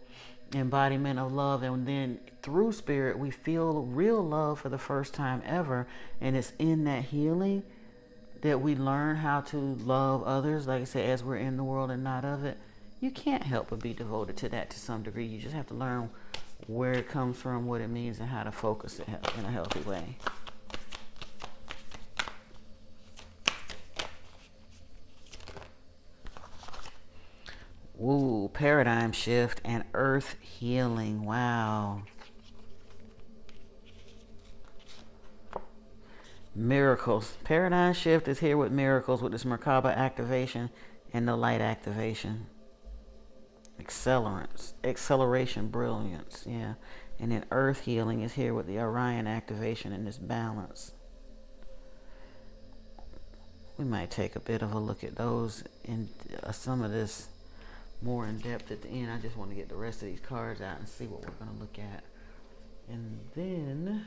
[SPEAKER 1] embodiment of love, and then through spirit we feel real love for the first time ever, and it's in that healing that we learn how to love others, like I said, as we're in the world and not of it. You can't help but be devoted to that to some degree. You just have to learn where it comes from, what it means, and how to focus it in a healthy way. Ooh, paradigm shift and earth healing. Wow. Miracles. Paradigm shift is here with miracles, with this Merkaba activation and the light activation. Acceleration, brilliance. Yeah. And then earth healing is here with the Orion activation and this balance. We might take a bit of a look at those in some of this more in depth at the end. I just want to get the rest of these cards out and see what we're going to look at. And then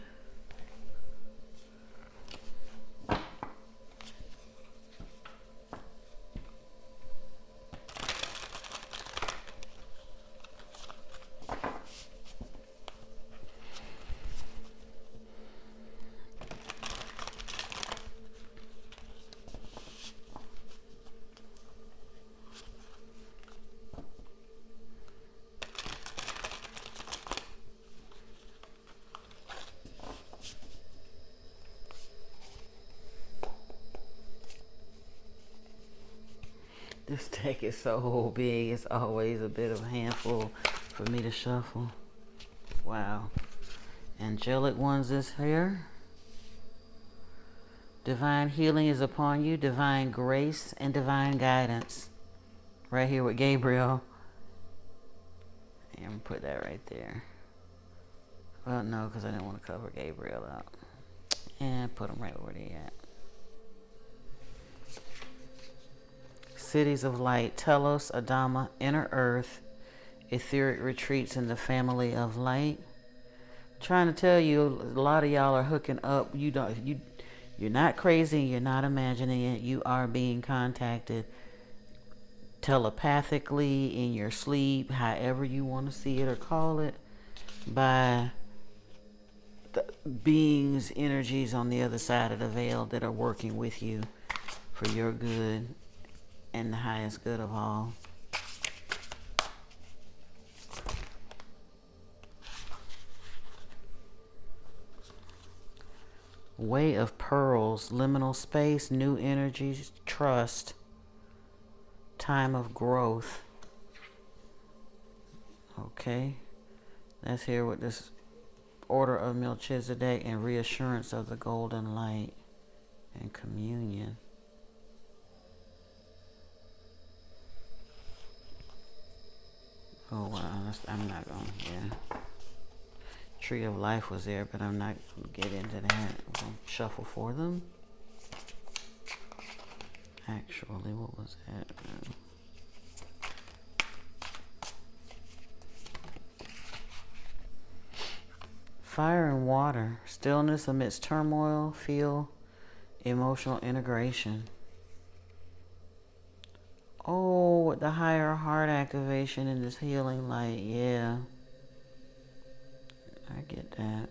[SPEAKER 1] this deck is so big, it's always a bit of a handful for me to shuffle. Wow. Angelic ones is here. Divine healing is upon you, divine grace and divine guidance. Right here with Gabriel. And put that right there. Well, no, because I didn't want to cover Gabriel out. And put them right where they at. Cities of light, Telos, Adama, inner earth, etheric retreats in the family of light. Trying to tell you, a lot of y'all are hooking up. You're not crazy. You're not imagining it. You are being contacted telepathically, in your sleep, however you want to see it or call it, by the beings, energies on the other side of the veil that are working with you for your good and the highest good of all. Way of pearls, liminal space, new energies, trust, time of growth. Okay, let's hear what this order of Melchizedek and reassurance of the golden light and communion. Oh wow, I'm not going, yeah. Tree of life was there, but I'm not going to get into that. I'm going to shuffle for them. Actually, what was that? Fire and water, stillness amidst turmoil, feel emotional integration. Oh, the higher heart activation in this healing light, yeah. I get that.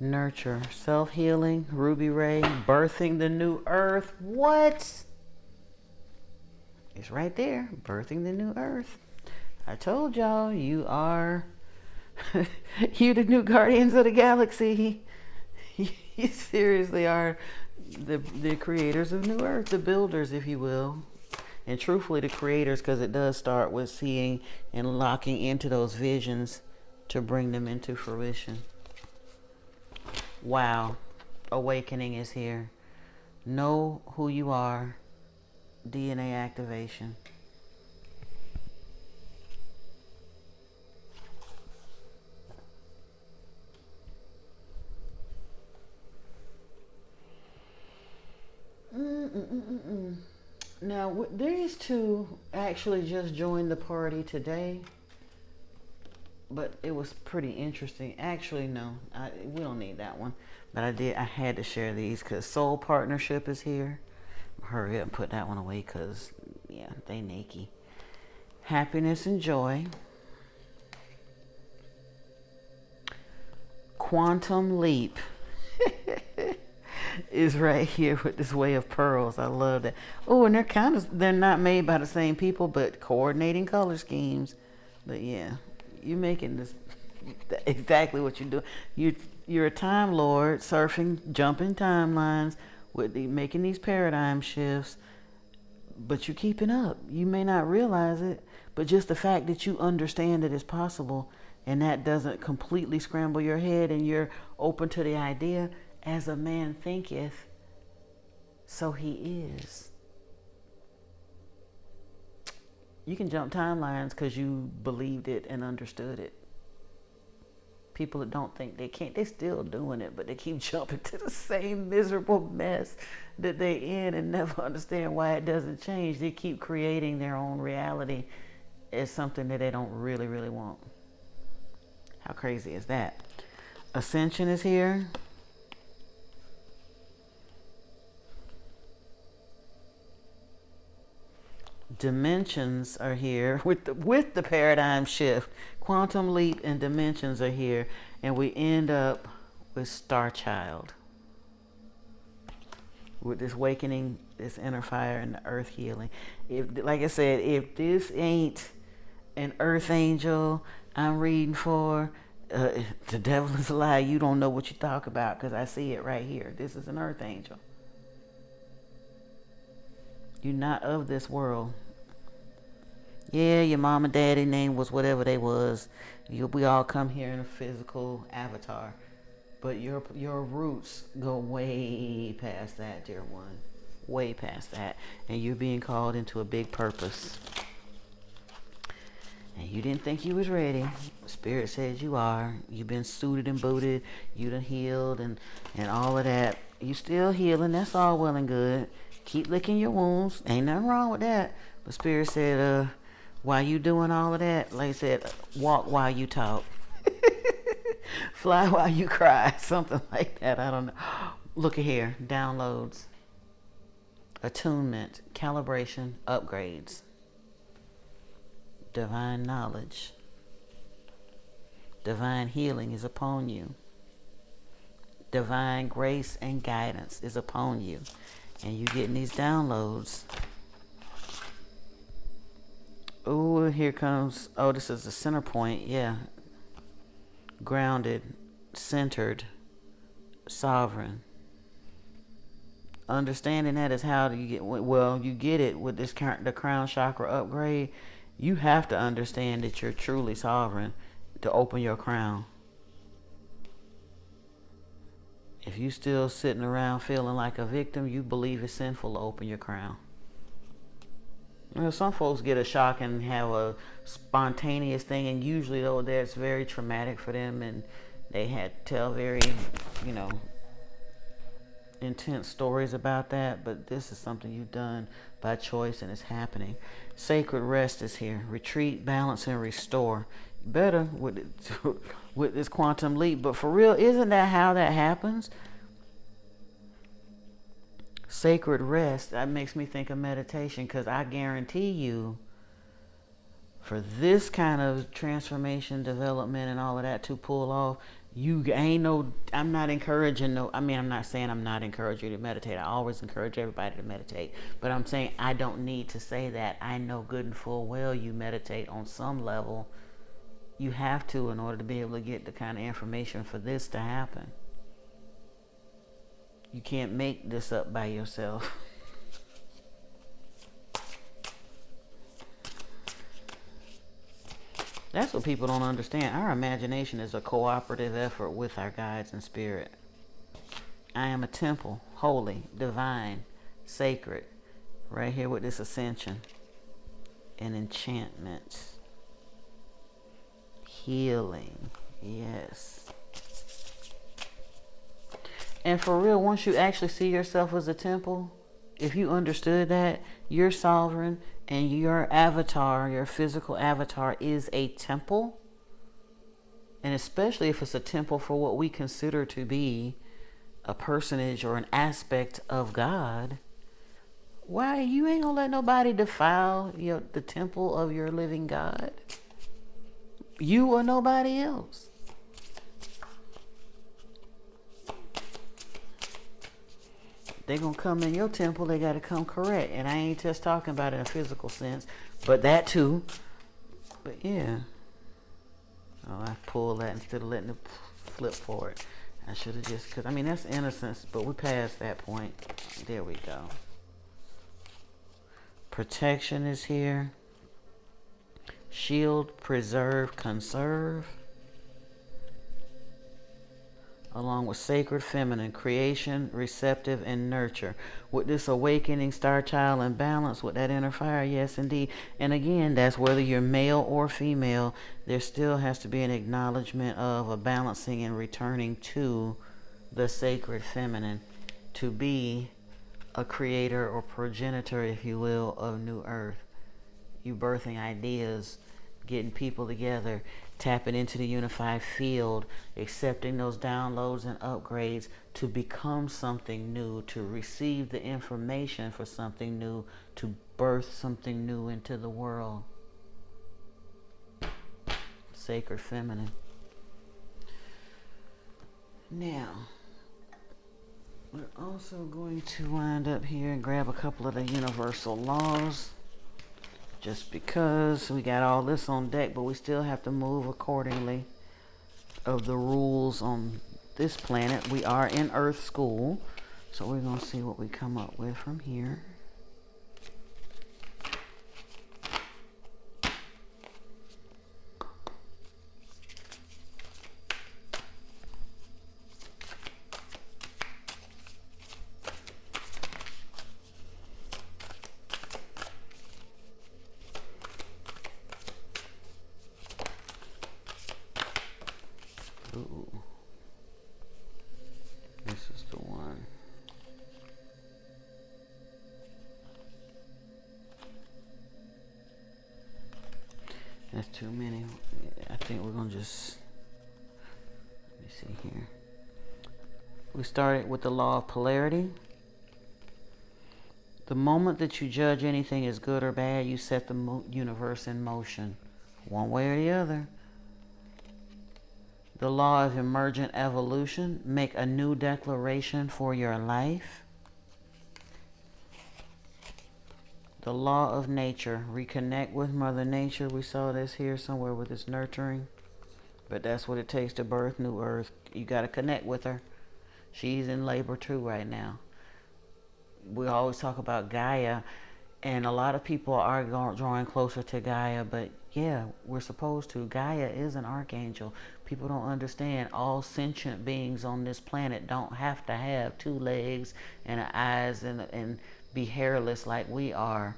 [SPEAKER 1] Nurture, self-healing, Ruby Ray, birthing the new earth. What? It's right there, birthing the new earth. I told y'all, you are, you the new guardians of the galaxy. You seriously are the creators of New Earth, the builders, if you will. And truthfully, the creators, because it does start with seeing and locking into those visions to bring them into fruition. Wow, awakening is here. Know who you are. DNA activation. Now, these two actually just joined the party today, but it was pretty interesting. Actually, no, we don't need that one. But I had to share these because Soul Partnership is here. Hurry up and put that one away because, yeah, they naked. Happiness and joy. Quantum leap is right here with this way of pearls. I love that. Oh, and they're not made by the same people, but coordinating color schemes. But yeah, you're making this exactly what you're doing. You're a time lord, surfing, jumping timelines, making these paradigm shifts, but you're keeping up. You may not realize it, but just the fact that you understand that it's possible and that doesn't completely scramble your head and you're open to the idea, as a man thinketh, so he is. You can jump timelines because you believed it and understood it. People that don't think they can't, they're still doing it, but they keep jumping to the same miserable mess that they in and never understand why it doesn't change. They keep creating their own reality as something that they don't really, really want. How crazy is that? Ascension is here. Dimensions are here with the paradigm shift. Quantum leap and dimensions are here, and we end up with Star Child with this awakening, this inner fire, and the earth healing. Like I said, if this ain't an earth angel I'm reading for, the devil is a lie. You don't know what you talk about because I see it right here. This is an earth angel. You're not of this world. Yeah, your mom and daddy name was whatever they was. We all come here in a physical avatar. But your roots go way past that, dear one. Way past that. And you're being called into a big purpose. And you didn't think you was ready. Spirit says you are. You've been suited and booted. You done healed and all of that. You still healing. That's all well and good. Keep licking your wounds. Ain't nothing wrong with that. But Spirit said, while you doing all of that, like I said, walk while you talk. Fly while you cry. Something like that. I don't know. Look at here. Downloads. Attunement. Calibration. Upgrades. Divine knowledge. Divine healing is upon you. Divine grace and guidance is upon you. And you getting these downloads. Oh, here comes, this is the center point. Yeah. Grounded, centered, sovereign. Understanding that is how do you get, well, you get it with this the crown chakra upgrade. You have to understand that you're truly sovereign to open your crown. If you still sitting around feeling like a victim, you believe it's sinful to open your crown. You know, some folks get a shock and have a spontaneous thing, and usually though that's very traumatic for them, and they had to tell very, intense stories about that. But this is something you've done by choice, and it's happening. Sacred rest is here. Retreat, balance, and restore. Better with this quantum leap. But for real, isn't that how that happens? Sacred rest, that makes me think of meditation, because I guarantee you, for this kind of transformation, development, and all of that to pull off, I'm not encouraging I'm not saying I'm not encouraging you to meditate. I always encourage everybody to meditate. But I'm saying I don't need to say that. I know good and full well you meditate on some level. You have to in order to be able to get the kind of information for this to happen. You can't make this up by yourself. That's what people don't understand. Our imagination is a cooperative effort with our guides and spirit. I am a temple, holy, divine, sacred. Right here with this ascension and enchantment. Healing. Yes. And for real, once you actually see yourself as a temple, if you understood that, you're sovereign and your avatar, your physical avatar is a temple. And especially if it's a temple for what we consider to be a personage or an aspect of God, why you ain't gonna let nobody defile the temple of your living God? You or nobody else. They gonna come in your temple, they gotta come correct. And I ain't just talking about it in a physical sense, but that too. But yeah. Oh, I pulled that instead of letting it flip for it. I should have just, because that's innocence, but we're past that point. There we go. Protection is here. Shield, preserve, conserve. Along with sacred feminine, creation, receptive, and nurture. With this awakening star child and balance with that inner fire, yes indeed. And again, that's whether you're male or female, there still has to be an acknowledgement of a balancing and returning to the sacred feminine to be a creator or progenitor, if you will, of New Earth. You birthing ideas, getting people together, tapping into the unified field, accepting those downloads and upgrades to become something new, to receive the information for something new, to birth something new into the world. Sacred feminine. Now, we're also going to wind up here and grab a couple of the universal laws. Just because we got all this on deck, but we still have to move accordingly of the rules on this planet. We are in Earth School, so we're going to see what we come up with from here. That's too many. I think we're going to just, let me see here. We started with the law of polarity. The moment that you judge anything as good or bad, you set the universe in motion, one way or the other. The law of emergent evolution, make a new declaration for your life. The law of nature, reconnect with Mother Nature. We saw this here somewhere with this nurturing. But that's what it takes to birth New Earth. You got to connect with her. She's in labor too right now. We always talk about Gaia, and a lot of people are drawing closer to Gaia, but yeah, we're supposed to. Gaia is an archangel. People don't understand all sentient beings on this planet don't have to have two legs and eyes and be hairless like we are.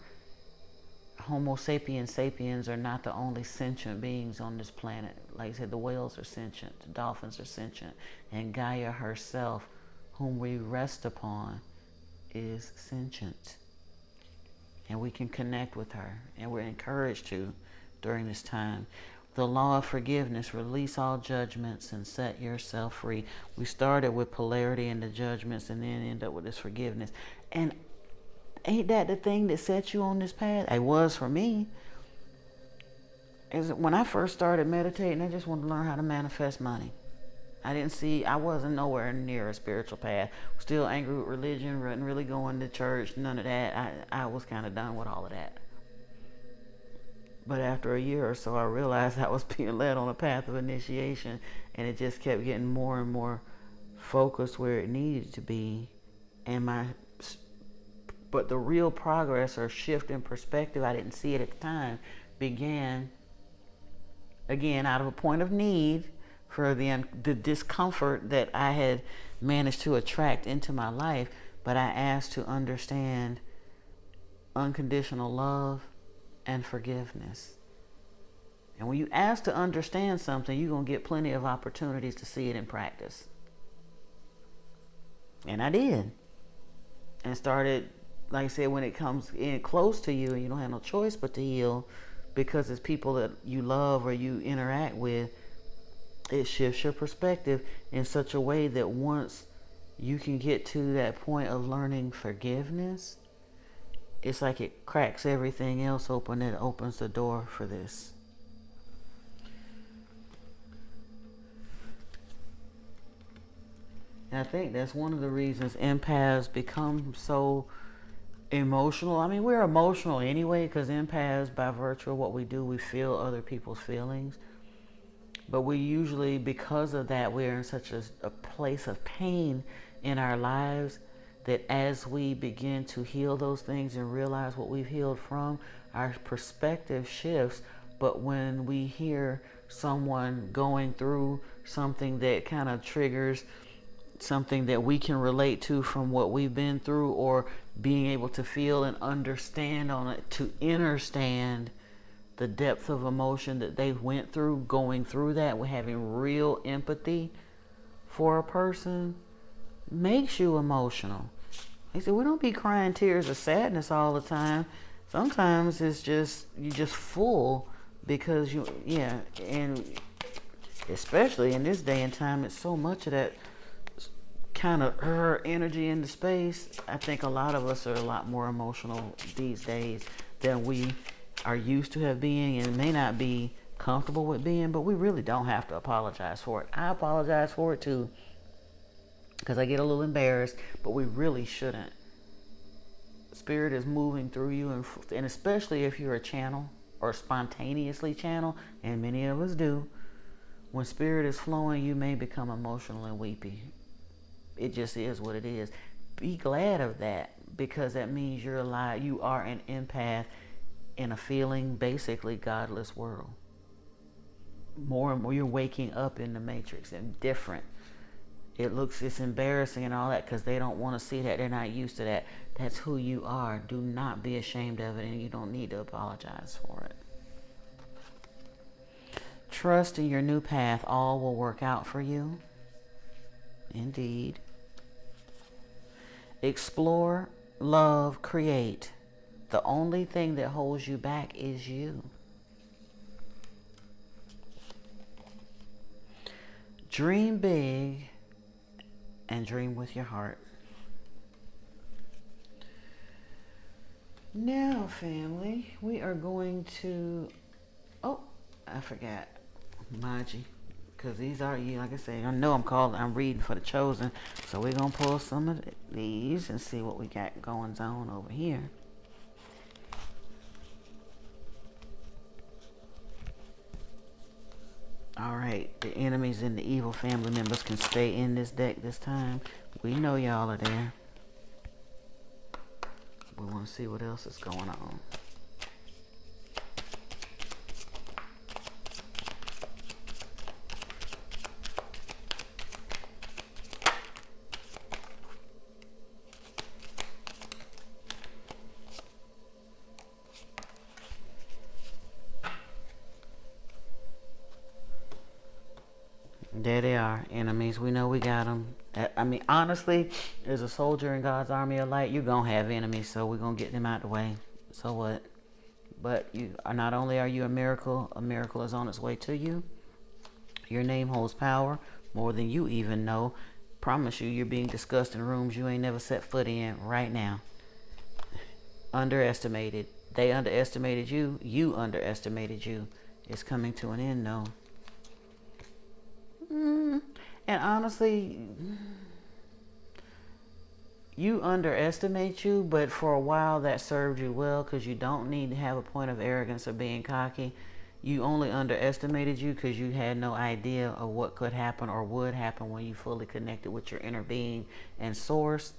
[SPEAKER 1] Homo sapiens sapiens are not the only sentient beings on this planet. Like I said, the whales are sentient, the dolphins are sentient, and Gaia herself, whom we rest upon, is sentient. And we can connect with her, and we're encouraged to during this time. The law of forgiveness, release all judgments and set yourself free. We started with polarity and the judgments and then end up with this forgiveness. And ain't that the thing that set you on this path? It was for me. Is when I first started meditating, I just wanted to learn how to manifest money. I wasn't nowhere near a spiritual path. Still angry with religion, wasn't really going to church, none of that. I was kind of done with all of that. But after a year or so, I realized I was being led on a path of initiation, and it just kept getting more and more focused where it needed to be. But the real progress or shift in perspective, I didn't see it at the time, began again out of a point of need for the discomfort that I had managed to attract into my life. But I asked to understand unconditional love and forgiveness. And when you ask to understand something, you're going to get plenty of opportunities to see it in practice. And I did. And started, like I said, when it comes in close to you and you don't have no choice but to heal because it's people that you love or you interact with, it shifts your perspective in such a way that once you can get to that point of learning forgiveness, it's like it cracks everything else open and opens the door for this. And I think that's one of the reasons empaths become so emotional. I mean, we're emotional anyway because empaths, by virtue of what we do, we feel other people's feelings. But we usually, because of that, we're in such a place of pain in our lives that as we begin to heal those things and realize what we've healed from, our perspective shifts. But when we hear someone going through something that kind of triggers something that we can relate to from what we've been through, or being able to feel and understand on it, to understand the depth of emotion that they went through, going through that, we're having real empathy for a person, makes you emotional. They said we don't be crying tears of sadness all the time. Sometimes it's just you just full because and especially in this day and time, it's so much of that kind of energy into space. I think a lot of us are a lot more emotional these days than we are used to have being, and may not be comfortable with being, but we really don't have to apologize for it. I apologize for it too because I get a little embarrassed, but we really shouldn't. Spirit is moving through you, and especially if you're a channel or spontaneously channel, and many of us do, when spirit is flowing, you may become emotional and weepy. It just is what it is. Be glad of that, because that means you're alive. You are an empath in a feeling, basically godless world. More and more, you're waking up in the matrix and different. It's embarrassing and all that because they don't want to see that. They're not used to that. That's who you are. Do not be ashamed of it, and you don't need to apologize for it. Trust in your new path. All will work out for you. Indeed. Explore, love, create. The only thing that holds you back is you. Dream big and dream with your heart. Now, family, we are going to. Oh, I forgot Maji, because these are you. Like I say, I know I'm reading for the chosen, so we're gonna pull some of these and see what we got going on over here. All right, the enemies and the evil family members can stay in this deck this time. We know y'all are there. We want to see what else is going on. There they are, enemies. We know we got them. I mean, honestly, as a soldier in God's army of light, you're going to have enemies, so we're going to get them out the way. So what? But you are, not only are you a miracle is on its way to you. Your name holds power more than you even know. Promise you, you're being discussed in rooms you ain't never set foot in right now. Underestimated. They underestimated you. You underestimated you. It's coming to an end, though. And honestly, you underestimate you, but for a while that served you well, because you don't need to have a point of arrogance or being cocky. You only underestimated you because you had no idea of what could happen or would happen when you fully connected with your inner being and source.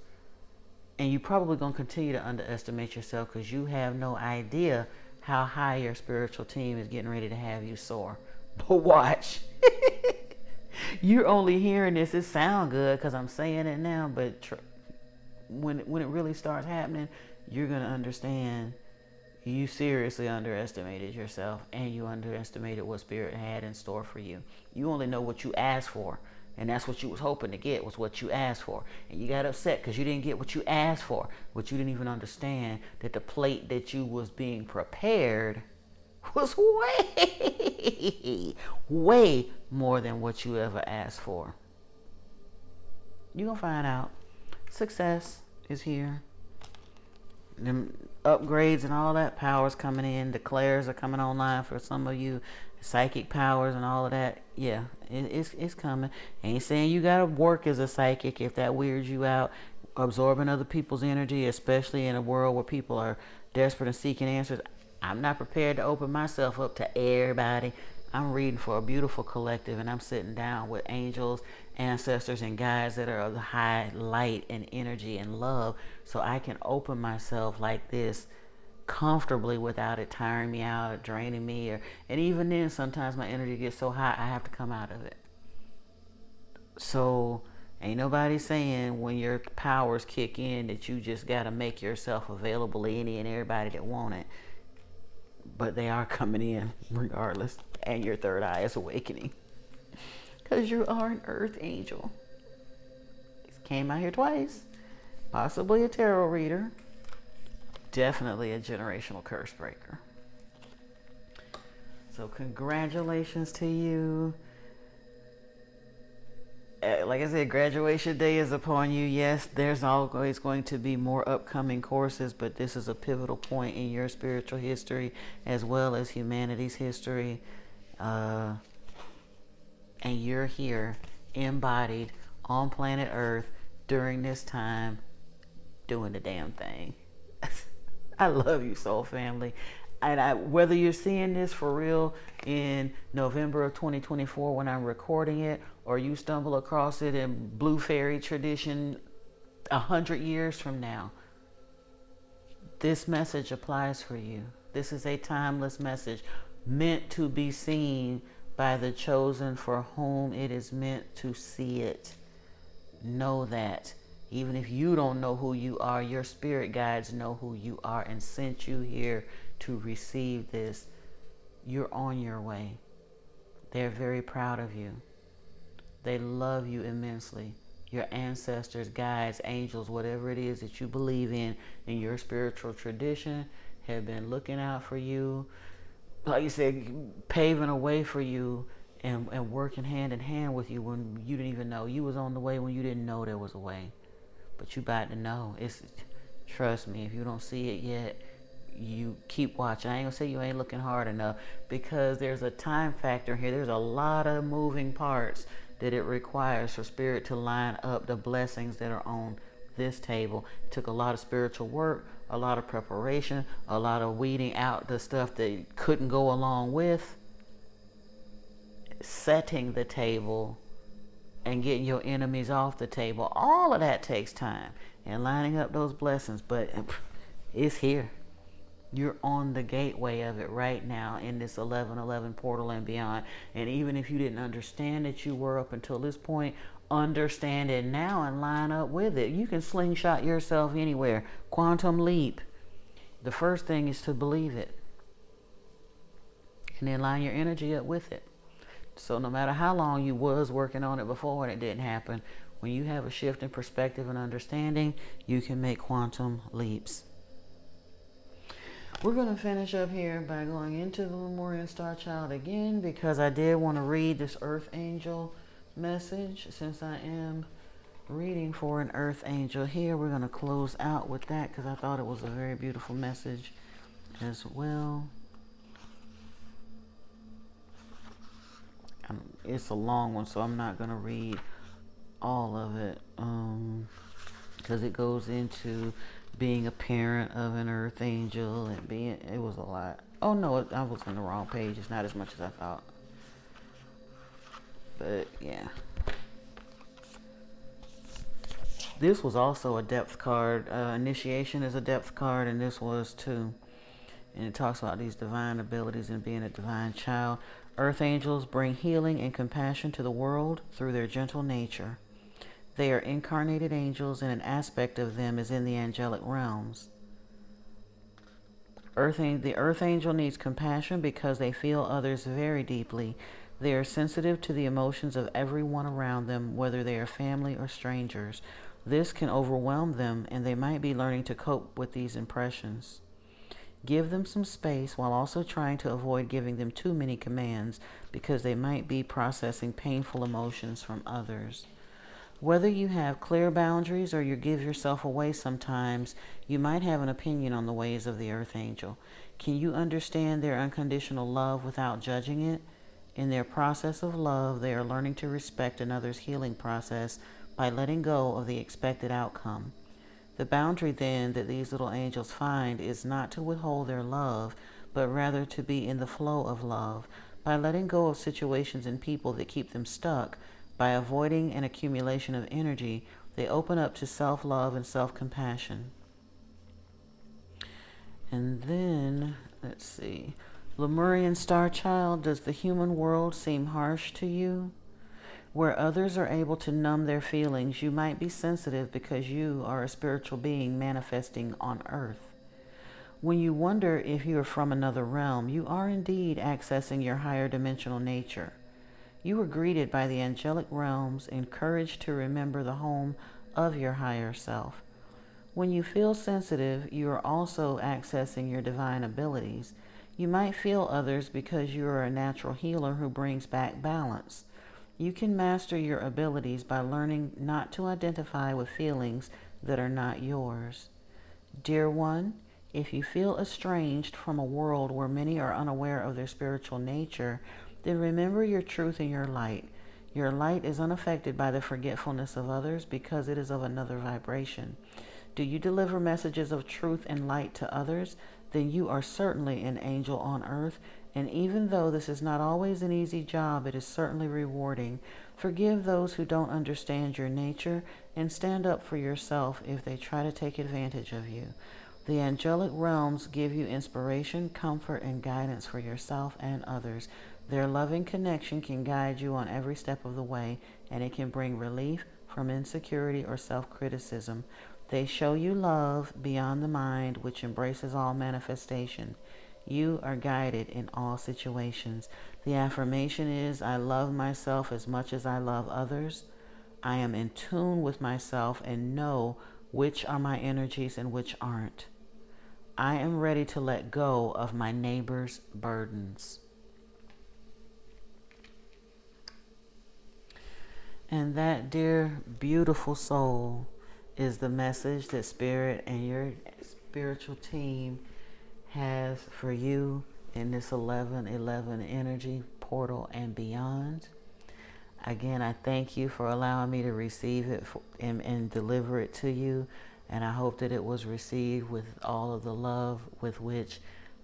[SPEAKER 1] And you probably going to continue to underestimate yourself because you have no idea how high your spiritual team is getting ready to have you soar. But watch. You're only hearing this. It sounds good because I'm saying it now, but when it really starts happening, you're going to understand you seriously underestimated yourself, and you underestimated what Spirit had in store for you. You only know what you asked for, and that's what you was hoping to get, was what you asked for. And you got upset because you didn't get what you asked for, but you didn't even understand that the plate that you was being prepared was way more than what you ever asked for. You're going to find out. Success is here. Them upgrades and all that, powers coming in. Declares are coming online for some of you. Psychic powers and all of that. Yeah, it's coming. Ain't saying you got to work as a psychic if that weirds you out. Absorbing other people's energy, especially in a world where people are desperate and seeking answers. I'm not prepared to open myself up to everybody. I'm reading for a beautiful collective, and I'm sitting down with angels, ancestors, and guides that are of the high light and energy and love, so I can open myself like this comfortably without it tiring me out or draining me. And even then, sometimes my energy gets so high, I have to come out of it. So ain't nobody saying when your powers kick in that you just got to make yourself available to any and everybody that want it. But they are coming in regardless. And your third eye is awakening. Because you are an earth angel. Came out here twice. Possibly a tarot reader. Definitely a generational curse breaker. So congratulations to you. Like I said, graduation day is upon you. Yes, there's always going to be more upcoming courses, but this is a pivotal point in your spiritual history as well as humanity's history. And you're here, embodied on planet Earth during this time, doing the damn thing. I love you, soul family. And whether you're seeing this for real in November of 2024 when I'm recording it, or you stumble across it in Blue Fairy tradition 100 years from now, this message applies for you. This is a timeless message meant to be seen by the chosen for whom it is meant to see it. Know that. Even if you don't know who you are, your spirit guides know who you are and sent you here to receive this. You're on your way. They're very proud of you. They love you immensely. Your ancestors, guides, angels, whatever it is that you believe in your spiritual tradition, have been looking out for you. Like you said, paving a way for you and working hand in hand with you when you didn't even know. You was on the way when you didn't know there was a way. But you about to know. Trust me, if you don't see it yet, you keep watching. I ain't gonna say you ain't looking hard enough, because there's a time factor here. There's a lot of moving parts that it requires for spirit to line up the blessings that are on this table. It took a lot of spiritual work, a lot of preparation, a lot of weeding out the stuff that couldn't go along with setting the table and getting your enemies off the table. All of that takes time, and lining up those blessings, but it's here. You're on the gateway of it right now in this 1111 portal and beyond. And even if you didn't understand that you were up until this point, understand it now and line up with it. You can slingshot yourself anywhere. Quantum leap. The first thing is to believe it, and then line your energy up with it. So no matter how long you was working on it before and it didn't happen, when you have a shift in perspective and understanding, you can make quantum leaps. We're going to finish up here by going into the Lemurian Star Child again, because I did want to read this Earth Angel message. Since I am reading for an Earth Angel here, we're going to close out with that because I thought it was a very beautiful message as well. It's a long one, so I'm not going to read all of it because it goes into being a parent of an Earth Angel and it was a lot. Oh no, I was on the wrong page. It's not as much as I thought. But yeah. This was also a depth card. Initiation is a depth card, and this was too. And it talks about these divine abilities and being a divine child. Earth angels bring healing and compassion to the world through their gentle nature. They are incarnated angels, and an aspect of them is in the angelic realms. The Earth Angel needs compassion because they feel others very deeply. They are sensitive to the emotions of everyone around them, whether they are family or strangers. This can overwhelm them, and they might be learning to cope with these impressions. Give them some space while also trying to avoid giving them too many commands, because they might be processing painful emotions from others. Whether you have clear boundaries or you give yourself away sometimes, you might have an opinion on the ways of the Earth Angel. Can you understand their unconditional love without judging it? In their process of love, they are learning to respect another's healing process by letting go of the expected outcome. The boundary then that these little angels find is not to withhold their love, but rather to be in the flow of love. By letting go of situations and people that keep them stuck, by avoiding an accumulation of energy, they open up to self-love and self-compassion. And then, let's see. Lemurian Star Child, does the human world seem harsh to you? Where others are able to numb their feelings, you might be sensitive because you are a spiritual being manifesting on Earth. When you wonder if you are from another realm, you are indeed accessing your higher dimensional nature. You are greeted by the angelic realms, encouraged to remember the home of your higher self. When you feel sensitive, you are also accessing your divine abilities. You might feel others because you are a natural healer who brings back balance. You can master your abilities by learning not to identify with feelings that are not yours. Dear one, if you feel estranged from a world where many are unaware of their spiritual nature, then remember your truth and your light. Your light is unaffected by the forgetfulness of others because it is of another vibration. Do you deliver messages of truth and light to others? Then you are certainly an angel on earth, and even though this is not always an easy job, it is certainly rewarding. Forgive those who don't understand your nature, and stand up for yourself if they try to take advantage of you. The angelic realms give you inspiration, comfort, and guidance for yourself and others. Their loving connection can guide you on every step of the way, and it can bring relief from insecurity or self-criticism. They show you love beyond the mind, which embraces all manifestation. You are guided in all situations. The affirmation is, I love myself as much as I love others. I am in tune with myself and know which are my energies and which aren't. I am ready to let go of my neighbor's burdens. And that, dear, beautiful soul, is the message that Spirit and your spiritual team has for you in this 1111 energy portal and beyond. Again, I thank you for allowing me to receive it and deliver it to you. And I hope that it was received with all of the love with which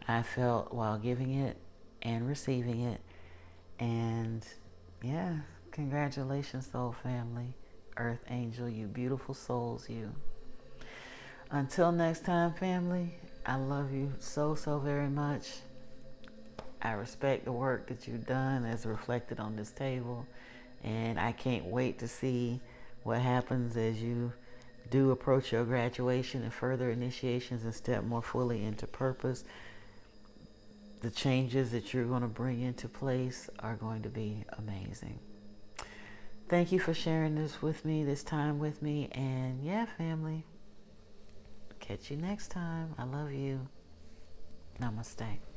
[SPEAKER 1] I felt while giving it and receiving it. And yeah, congratulations, soul family, earth angel, you beautiful souls, you. Until next time, family, I love you so, so very much. I respect the work that you've done as reflected on this table. And I can't wait to see what happens as you do approach your graduation and further initiations and step more fully into purpose. The changes that you're going to bring into place are going to be amazing. Thank you for sharing this with me, this time with me. And yeah, family, catch you next time. I love you. Namaste.